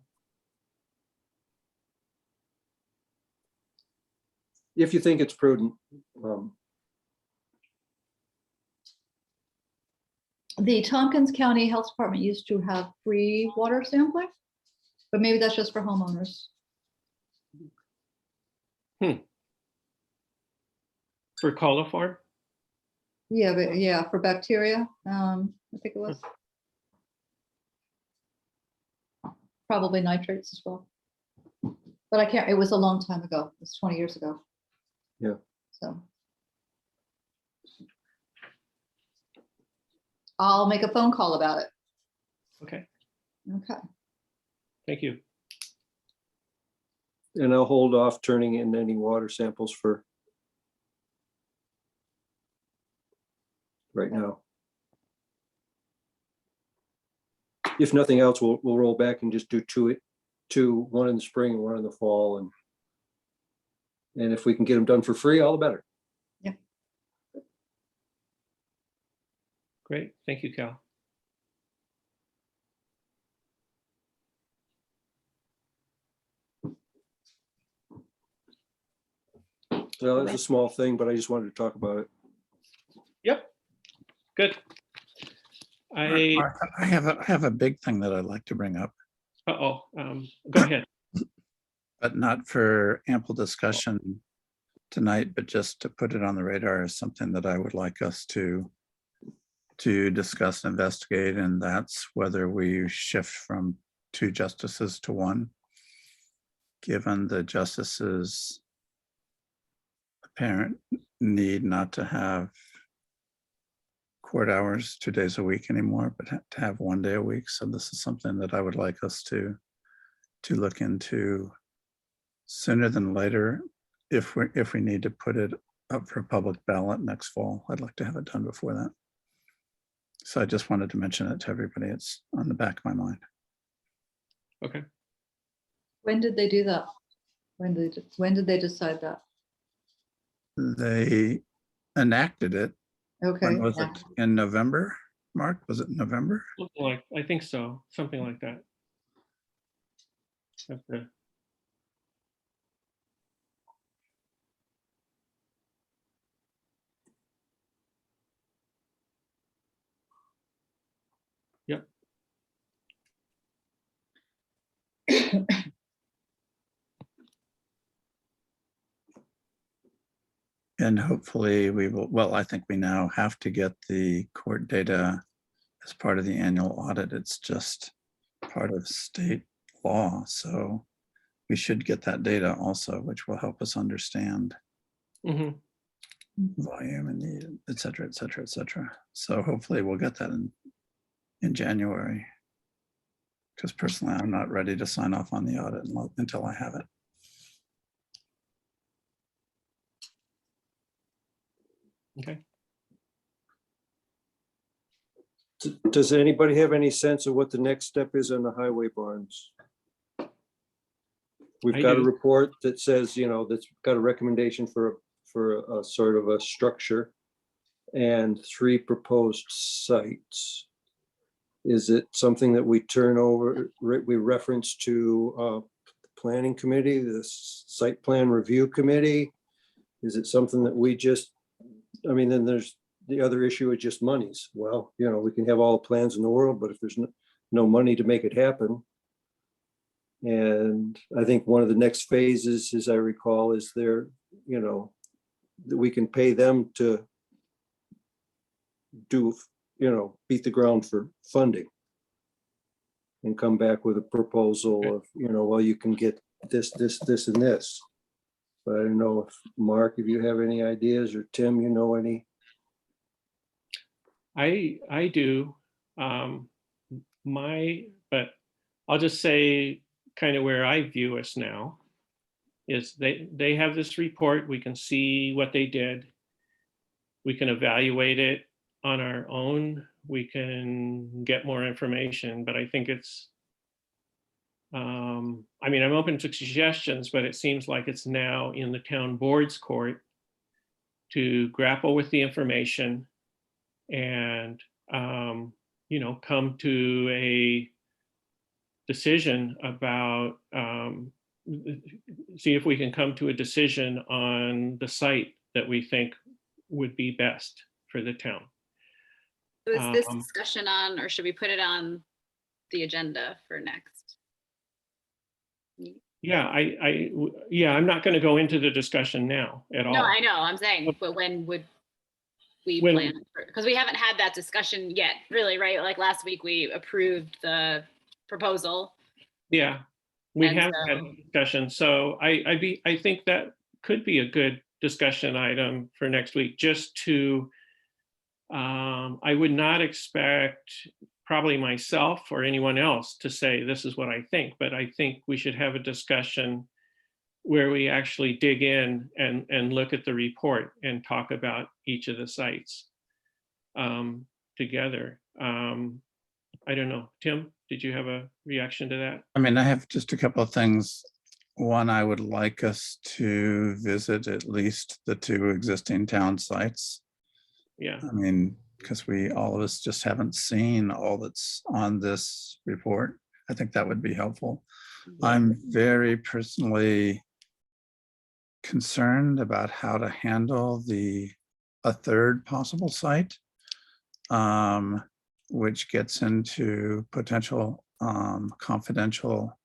If you think it's prudent. The Tompkins County Health Department used to have free water sampling, but maybe that's just for homeowners. For coliform? Yeah, but yeah, for bacteria, I think it was. Probably nitrates as well. But I can't, it was a long time ago. It was 20 years ago. Yeah. So. I'll make a phone call about it. Okay, Okay. thank you. And I'll hold off turning in any water samples for right now. If nothing else, we'll roll back and just do two, one in the spring and one in the fall, and if we can get them done for free, all the better. Great, thank you, Cal. Well, it's a small thing, but I just wanted to talk about it. Yep, good. Mark, I have a big thing that I'd like to bring up, Go ahead. but not for ample discussion tonight, but just to put it on the radar as something that I would like us to discuss and investigate, and that's whether we shift from 2 justices to 1, given the justices' apparent need not to have court hours 2 days a week anymore, but to have 1 day a week. So this is something that I would like us to look into sooner than later. If we need to put it up for a public ballot next fall, I'd like to have it done before that. So I just wanted to mention it to everybody. It's on the back of my mind. Okay. When did they do that? When did they decide that? They enacted it. Okay. When was yeah. it? In November? Mark, was it November? Something like, I think so, something like that. Have to- Yep. And hopefully we will, well, I think we now have to get the court data as part of the annual audit. It's just part of state law. So we should get that data also, which will help us understand Mhm. volume and need, et cetera, et cetera, et cetera. So hopefully we'll get that in January. Because personally, I'm not ready to sign off on the audit until I have it. Okay. Does anybody have any sense of what the next step is on the highway barns? We've I got a do. report that says, that's got a recommendation for a sort of a structure and 3 proposed sites. Is it something that we turn over, we reference to the planning committee, the site plan review committee? Is it something that we just, then there's the other issue is just monies. Well, we can have all the plans in the world, but if there's no money to make it happen. And I think one of the next phases, as I recall, is there, that we can pay them to do, beat the ground for funding and come back with a proposal of, well, you can get this, and this. But I don't know if Mark, if you have any ideas, or Tim, any. I do. But I'll just say kind of where I view us now is they have this report. We can see what they did. We can evaluate it on our own. We can get more information, but I think it's, I'm open to suggestions, but it seems like it's now in the town board's court to grapple with the information and, come to a decision about, see if we can come to a decision on the site that we think would be best for the town. So is this discussion on, or should we put it on the agenda for next? Yeah, I'm not going to go into the discussion now at all. No, I know, I'm saying, but when would we When- plan? Because we haven't had that discussion yet, really, right? Like last week, we approved the proposal. Yeah, we And have had so- discussion. So I think that could be a good discussion item for next week, just to, I would not expect probably myself or anyone else to say, this is what I think, but I think we should have a discussion where we actually dig in and look at the report and talk about each of the sites. together. I don't know. Tim, did you have a reaction to that? I mean, I have just a couple of things. One, I would like us to visit at least the 2 existing town sites. Yeah. I mean, because all of us just haven't seen all that's on this report. I think that would be helpful. I'm very personally concerned about how to handle a third possible site, which gets into potential confidential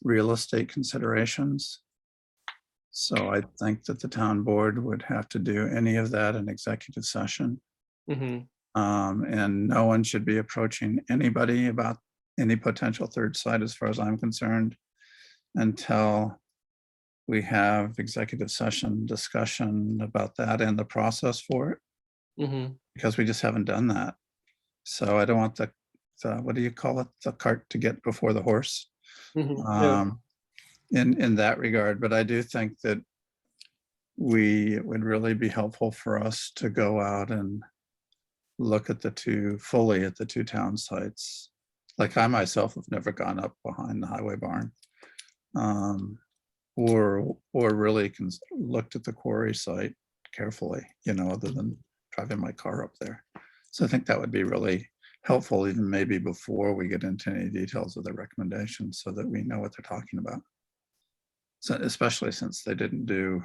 real estate considerations. So I think that the town board would have to do any of that in executive session. Mhm. And no one should be approaching anybody about any potential third site, as far as I'm concerned, until we have executive session discussion about that and the process for it, Mhm. because we just haven't done that. So I don't want the what do you call it? The cart to get before the horse. Mhm. Yeah. In that regard, but I do think that it would really be helpful for us to go out and look at fully at the 2 town sites. Like I myself have never gone up behind the highway barn. Or really looked at the quarry site carefully, other than driving my car up there. So I think that would be really helpful, even maybe before we get into any details of the recommendations, so that we know what they're talking about. So especially since they didn't do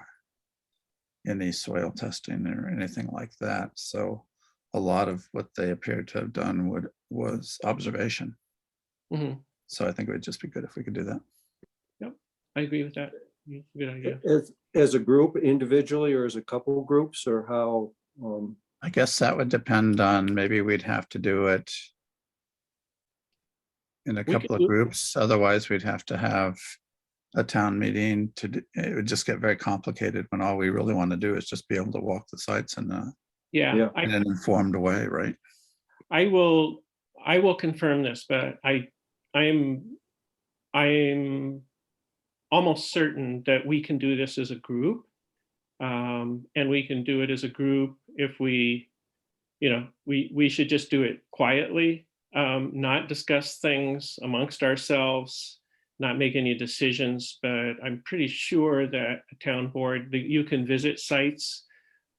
any soil testing or anything like that. So a lot of what they appeared to have done was observation. Mhm. So I think it would just be good if we could do that. I agree with that. Good idea. As a group, individually, or as a couple groups, or how? I guess that would depend on, maybe we'd have to do it in a We could couple of do- groups. Otherwise, we'd have to have a town meeting it would just get very complicated when all we really want to do is just be able to walk the sites in Yeah, Yeah. an informed way, right? I will confirm this, but I'm almost certain that we can do this as a group. And we can do it as a group if we should just do it quietly, not discuss things amongst ourselves, not make any decisions, but I'm pretty sure that a town board, that you can visit sites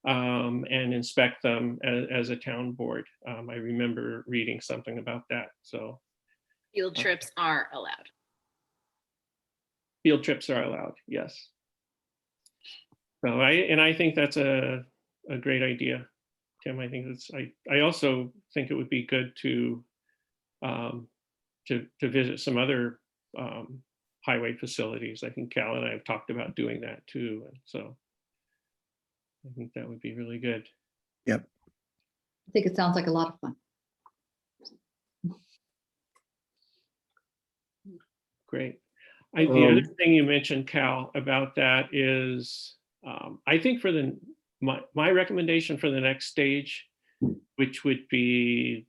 and inspect them as a town board. I remember reading something about that. So Field trips are allowed. field trips are allowed, yes. So I think that's a great idea, Tim. I think I also think it would be good to visit some other highway facilities. I think Cal and I have talked about doing that too. And so I think that would be really good. I think it sounds like a lot of fun. Great. The other thing you mentioned, Cal, about that is, I think for my recommendation for the next stage, which would be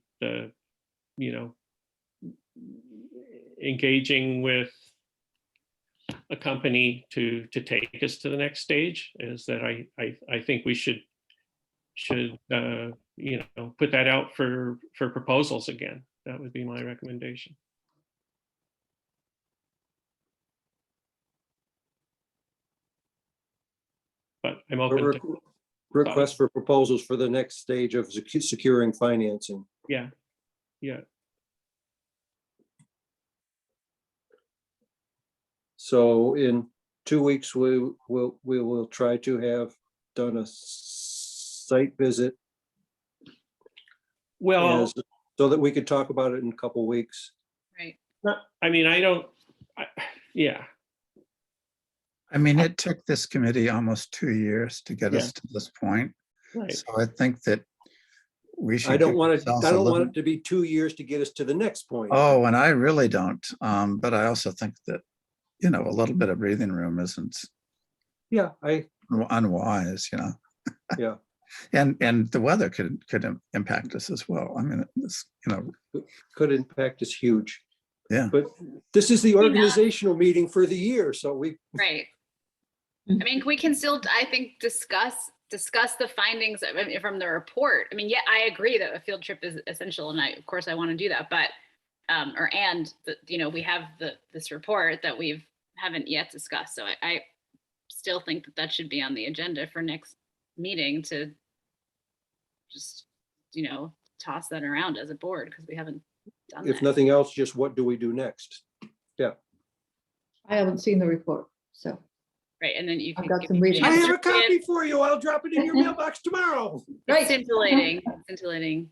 engaging with a company to take us to the next stage, is that I think we should put that out for proposals again. That would be my recommendation. But I'm open to, Request for proposals for the next stage of securing financing. yeah. So in 2 weeks, we will try to have done a site visit, Well, so that we could talk about it in a couple weeks. Right. I mean, yeah, I mean, it took this committee almost 2 years to get us to this point. right. So I think that we should. I don't give want ourselves I a don't want little- it to be 2 years to get us to the next point. Oh, and I really don't. But I also think that, a little bit of breathing room isn't Yeah, unwise, yeah. And the weather could impact us as well. I mean, Could impact us huge. Yeah. But this is the organizational meeting for the year, so we, Right. I mean, we can still, I think, discuss discuss the findings from the report. I mean, yeah, I agree that a field trip is essential, and of course I want to do that, but we have this report that haven't yet discussed. So I still think that should be on the agenda for next meeting to just, toss that around as a board, because we haven't done If that. nothing else, just what do we do next? I haven't seen the report, so Right, and then you I've can. got give some me reading. the I have a answer. copy for you. I'll drop it in your mailbox tomorrow. It's scintillating, scintillating.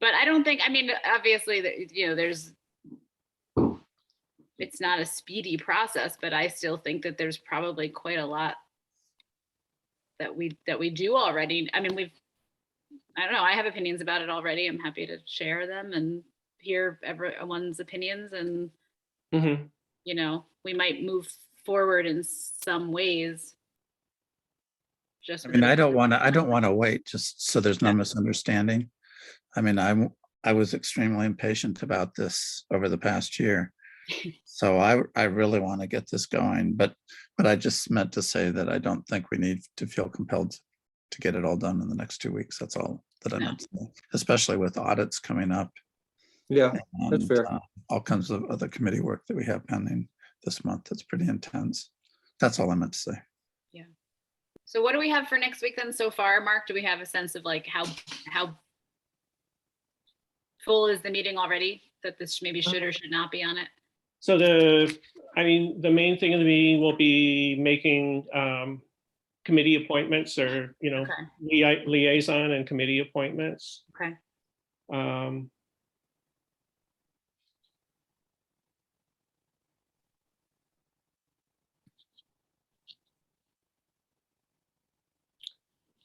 But I don't think, obviously, there's, it's not a speedy process, but I still think that there's probably quite a lot that we do already. I don't know, I have opinions about it already. I'm happy to share them and hear everyone's opinions, and, Mhm. we might move forward in some ways. Just I mean, with- I don't want to wait just so there's no misunderstanding. I mean, I was extremely impatient about this over the past year. So I really want to get this going, but I just meant to say that I don't think we need to feel compelled to get it all done in the next 2 weeks. That's all that I meant to say, especially with audits coming up. Yeah, that's and, fair. All kinds of other committee work that we have pending this month. That's pretty intense. That's all I meant to say. So what do we have for next week then so far, Mark? Do we have a sense of like how full is the meeting already, that this maybe should or should not be on it? So the main thing of the meeting will be making committee appointments, or, Okay. liaison and committee appointments. Okay.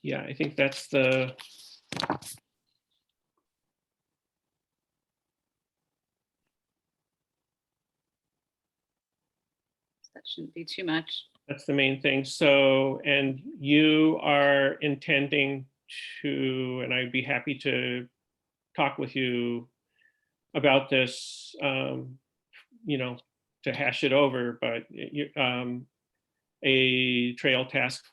Yeah, I think that's the, That shouldn't be too much. that's the main thing. So, and you are intending to, and I'd be happy to talk with you about this, to hash it over, but a trail task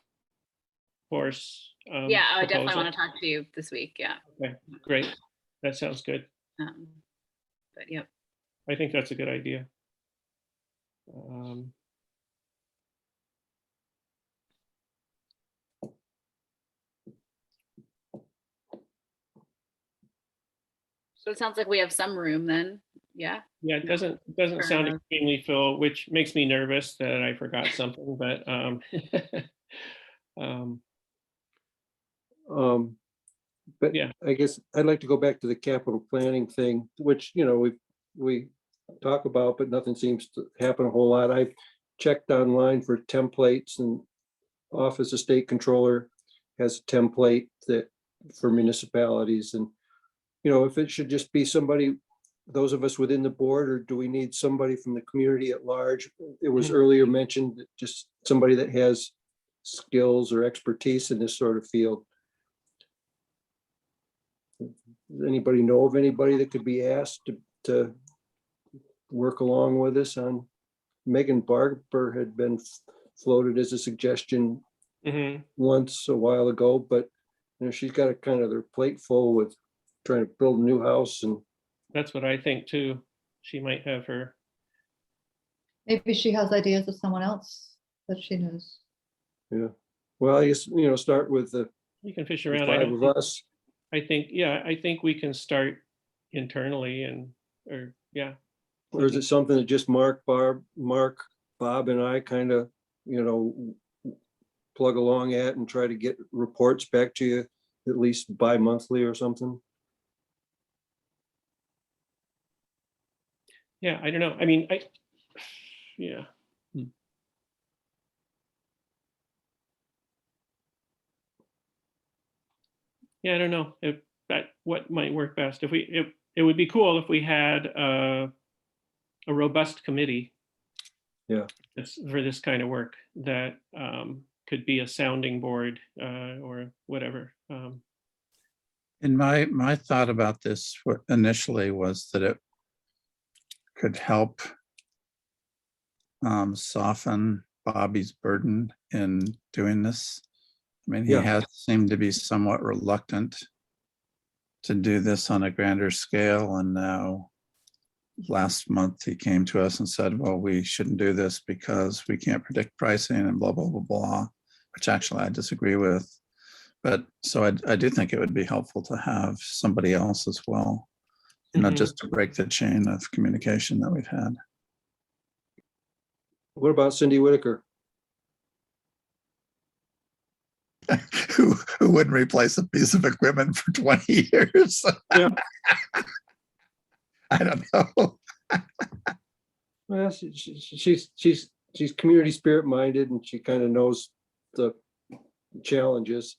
force. Yeah, I would definitely proposal. want to talk to you this week. Yeah. Okay, great. That sounds good. But yep. I think that's a good idea. So it sounds like we have some room then. Yeah. Yeah, it doesn't Fair sound enough. extremely full, which makes me nervous that I forgot something, but But Yeah. I guess I'd like to go back to the capital planning thing, which, we talk about, but nothing seems to happen a whole lot. I've checked online for templates, and Office of State Controller has a template that for municipalities, and, if it should just be somebody, those of us within the board, or do we need somebody from the community at large? It was Mhm. earlier mentioned that just somebody that has skills or expertise in this sort of field. Does anybody know of anybody that could be asked to work along with us on? Megan Barber had been floated as a suggestion Mhm. once a while ago, but she's got a kind of their plate full with trying to build a new house, and That's what I think too. She might have her. maybe she has ideas of someone else that she knows. well, I guess, start with the You can fish the around. I five don't of think, us. I think we can start internally yeah. Or is it something that just Mark, Bob and I kind of, plug along at and try to get reports back to you at least bi-monthly or something? Yeah, I don't know. Yeah. Yeah, I don't know if what might work best. It would be cool if we had a robust committee. Yeah. For this kind of work that could be a sounding board or whatever. And my thought about this initially was that it could help soften Bobby's burden in doing this. mean, he Yeah. has seemed to be somewhat reluctant to do this on a grander scale. And now last month he came to us and said, well, we shouldn't do this because we can't predict pricing and blah, blah, blah, blah, which actually I disagree with. But so I do think it would be helpful to have somebody else as well, not Mhm. just to break the chain of communication that we've had. What about Cindy Whitaker? Who wouldn't replace a piece of equipment for 20 years? Yeah. I don't know. Well, she's community spirit minded and she kind of knows the challenges.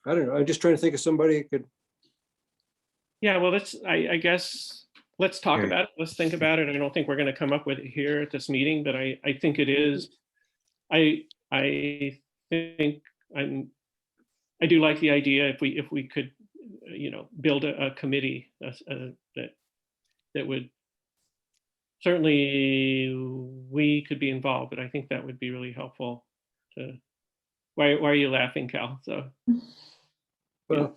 I don't know. I'm just trying to think of somebody who could. Yeah, well, I guess, let's talk Here. about it. Let's think about it. I don't think we're going to come up with it here at this meeting, but I think it is. I think I do like the idea if we could, build a committee that would, certainly we could be involved, but I think that would be really helpful to, why are you laughing, Cal? So, Well,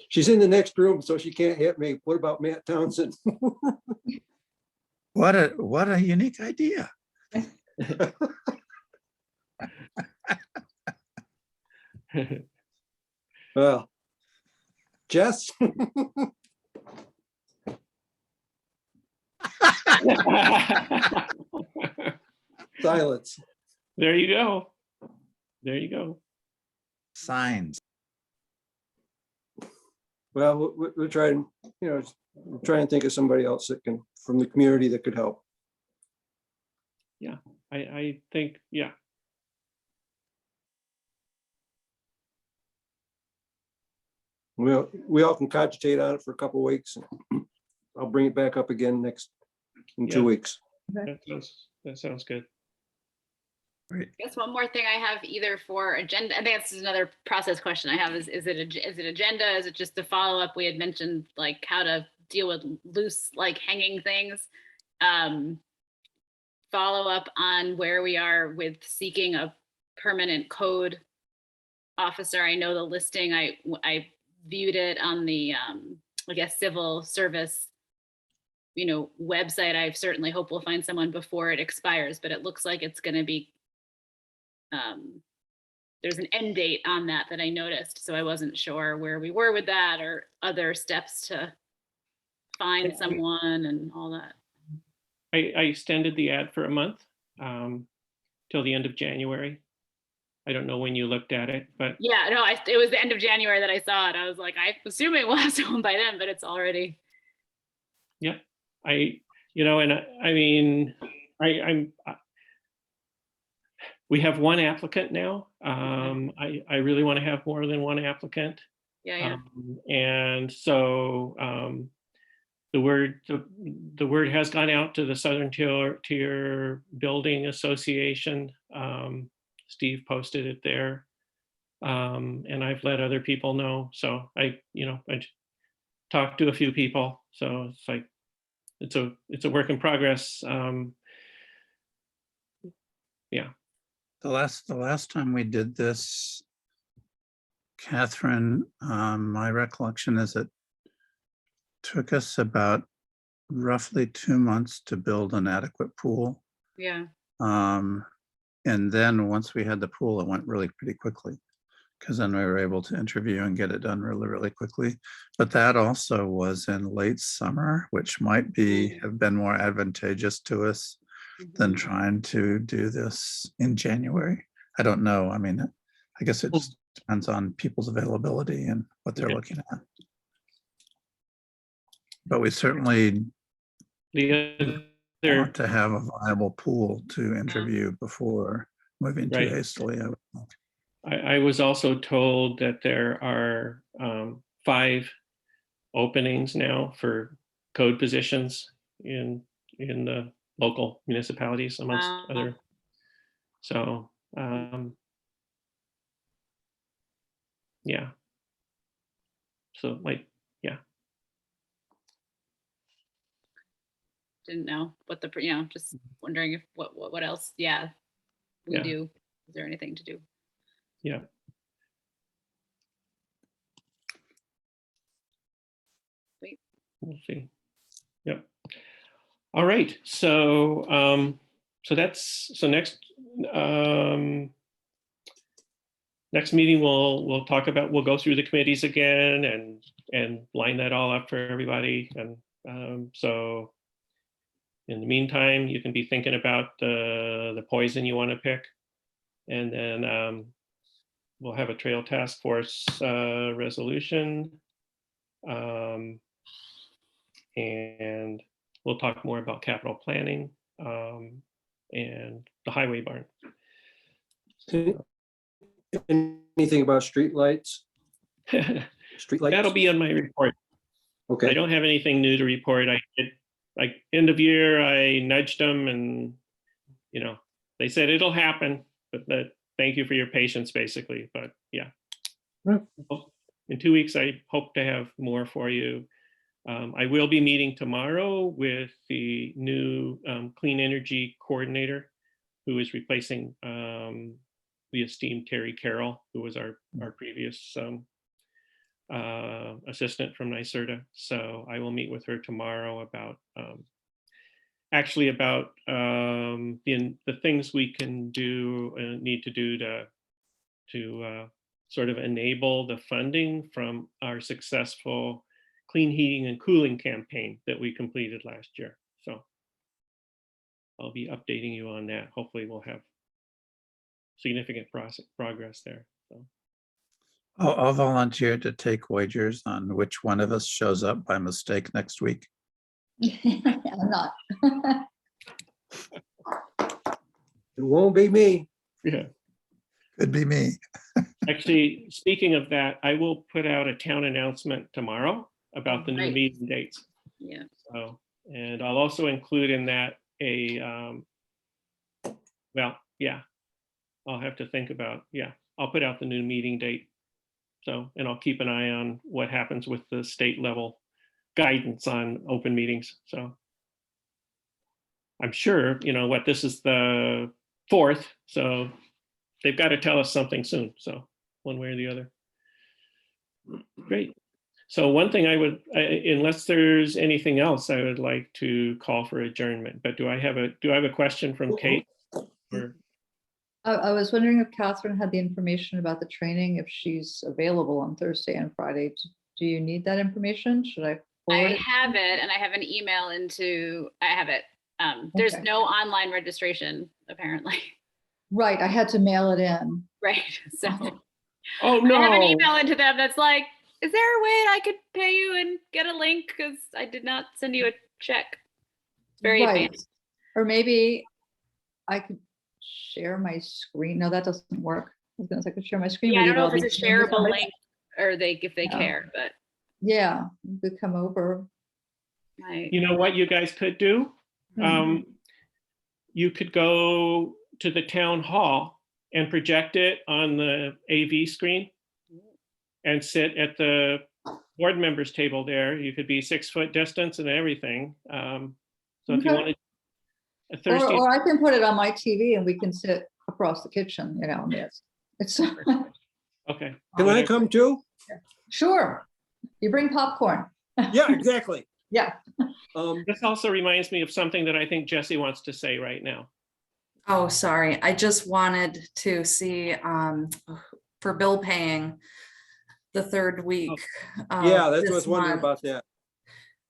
she's in the next room, so she can't hit me. What about Matt Townsend? What a unique idea. Well, Jess? Silence. there you go. There you go. Signs. Well, we'll try and, try and think of somebody else that can, from the community that could help. I think, yeah. Well, we all can cogitate on it for a couple of weeks. I'll bring it back up again in 2 Yeah. weeks. That sounds good. Great. I guess one more thing I have either for agenda, I think this is another process question I have is it agenda? Is it just a follow up? We had mentioned like how to deal with loose, like hanging things. Follow up on where we are with seeking a permanent code officer. I know the listing, I viewed it on the, I guess, civil service, website. I certainly hope we'll find someone before it expires, but it looks like it's going to be, there's an end date on that I noticed. So I wasn't sure where we were with that or other steps to find someone and all that. I extended the ad for a month till the end of January. I don't know when you looked at it, but Yeah, no, it was the end of January that I saw it. I was like, I'm assuming we'll have someone by then, but it's already. yeah, we have one applicant now. I really want to have more than one applicant. Yeah. And so the word has gone out to the Southern Tier Building Association. Steve posted it there. And I've let other people know. So I talked to a few people. So it's like, it's a work in progress. Yeah. The last time we did this, Catherine, my recollection is it took us about roughly 2 months to build an adequate pool. Yeah. And then once we had the pool, it went really pretty quickly because then we were able to interview and get it done really, really quickly. But that also was in late summer, which might have been more advantageous to us than trying to do this in January. I don't know. I mean, I guess it just depends on people's availability and what they're Okay. looking at. But we certainly The want to have a viable pool to interview before moving too Right. hastily. I would think. I was also told that there are 5 openings now for code positions in the local municipalities amongst Wow. other. So, yeah. So like, yeah. Didn't know what just wondering if what else, we Yeah. do. Is there anything to do? Yeah. we'll see. Yep. All right, so next meeting, we'll talk about, we'll go through the committees again and line that all up for everybody. And so in the meantime, you can be thinking about the poison you want to pick. And then we'll have a trail task force resolution. And we'll talk more about capital planning and the highway barn. Anything about streetlights? Streetlights? That'll be on my report. I Okay, don't have anything new to report. I did, like, end of year, I nudged them and, you know, they said it'll happen, but thank you for your patience, basically. But yeah. Yeah. In 2 weeks, I hope to have more for you. I will be meeting tomorrow with the new clean energy coordinator who is replacing the esteemed Terry Carroll, who was our previous assistant from NYSERDA. So I will meet with her tomorrow about actually about the things we can do and need to do to sort of enable the funding from our successful clean heating and cooling campaign that we completed last year. So I'll be updating you on that. Hopefully we'll have significant progress there. So. I'll volunteer to take wagers on which one of us shows up by mistake next week. I'm not. it won't be me. Yeah. Could be me. Actually, speaking of that, I will put out a town announcement tomorrow about the new Great. meeting dates. Yeah. So, and I'll also include in that well, yeah, I'll have to think about, yeah, I'll put out the new meeting date. So, and I'll keep an eye on what happens with the state level guidance on open meetings. So I'm sure, you know what, this is the 4th, so they've got to tell us something soon. So one way or the other. Great. So one thing unless there's anything else, I would like to call for adjournment. But do I have a question from Kate? Or, I was wondering if Catherine had the information about the training, if she's available on Thursday and Friday. Do you need that information? Should I forward I it? have it and I have an email I have it. There's Okay. no online registration, apparently. Right, I had to mail it in. Right. So oh I have an no, email into them that's like, is there a way I could pay you and get a link? Because I did not send you a check. It's very Right. advanced. Or maybe I could share my screen. No, that doesn't work. I was gonna say I could share my screen. Yeah, I with don't you know while if it's a these- shareable link or if they Yeah. care, but Yeah, you could come over. you know what you guys could do? Hmm. You could go to the town hall and project it on the AV screen and sit at the board members table there. You could be 6 foot distance and everything. So if you Okay. wanted a Thursday, Or I can put it on my TV and we can sit across the kitchen, you know, and it's okay. Can I come too? sure. You bring popcorn. Yeah, exactly. Yeah. This also reminds me of something that I think Jesse wants to say right now. Oh, sorry. I just wanted to see for bill paying the 3rd week. Yeah, that's what I this was wondering month, about that.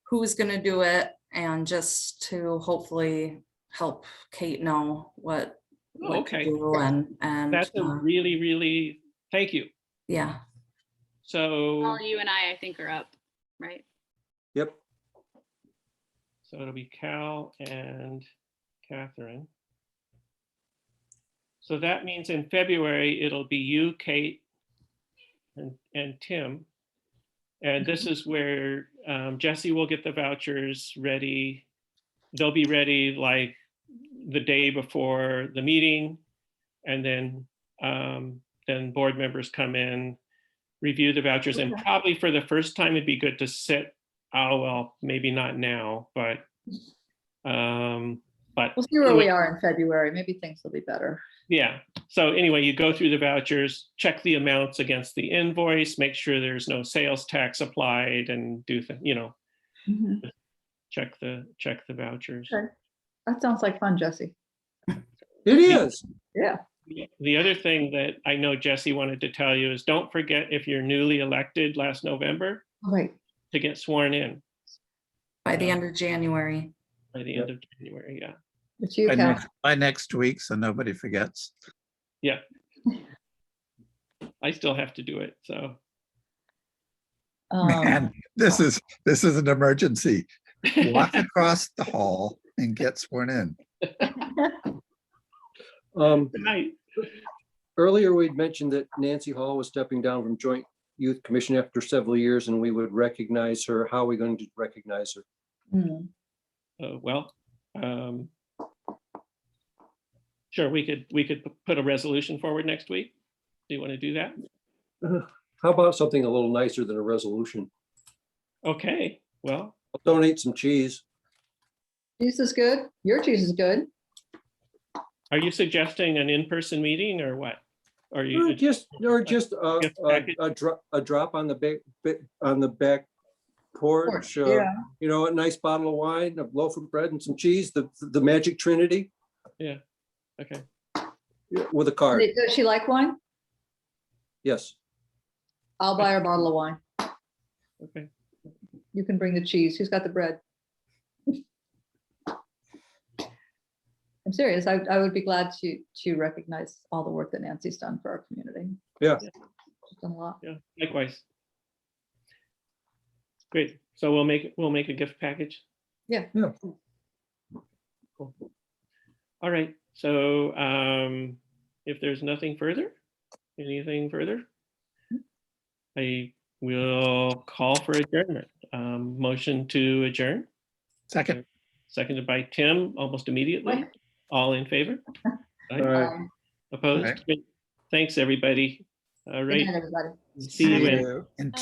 who's gonna do it, and just to hopefully help Kate know what Oh, to okay. do and That's a really, really, thank you. yeah. So, all you and I think are up, right? Yep. so it'll be Cal and Catherine. So that means in February, it'll be you, Kate, and Tim. And this is where Jesse will get the vouchers ready. They'll be ready like the day before the meeting. And then board members come in, review the vouchers, and probably for the first time, it'd be good to sit, oh, well, maybe not now, but We'll see where we are in February. Maybe things will be better. yeah. So anyway, you go through the vouchers, check the amounts against the invoice, make sure there's no sales tax applied, and do, Mhm. check the vouchers. Okay. That sounds like fun, Jesse. It is. Yeah. The other thing that I know Jesse wanted to tell you is don't forget, if you're newly elected last November, Right. to get sworn in By the end of January. by the end of January. Yeah. It's you, By Kat. next week, so nobody forgets. Yeah. I still have to do it. So Man, this is an emergency. Walk across the hall and get sworn in. tonight. Earlier, we'd mentioned that Nancy Hall was stepping down from Joint Youth Commission after several years, and we would recognize her. How are we going to recognize her? Hmm. Well, sure, we could put a resolution forward next week. Do you want to do that? How about something a little nicer than a resolution? Okay, well, I'll donate some cheese. Cheese is good. Your cheese is good. are you suggesting an in-person meeting or what? Or Or you, just gift package? a drop on the back porch. Yeah. You know, a nice bottle of wine, a loaf of bread, and some cheese. The magic trinity okay, with a card. Does she like wine? Yes. I'll buy her a bottle of wine. okay. You can bring the cheese. Who's got the bread? I'm serious. I would be glad to recognize all the work that Nancy's done for our community. Yeah. She's done a lot. Yeah, likewise. Great. So we'll make a gift package. Yeah. Yeah. Cool. All right. So if there's nothing further, anything further, I will call for adjournment. Motion to adjourn, Second. seconded by Tim almost immediately. All in favor? All right. Opposed? Right. Great. Thanks, everybody. All Good right. night, everybody. See you in Yeah. In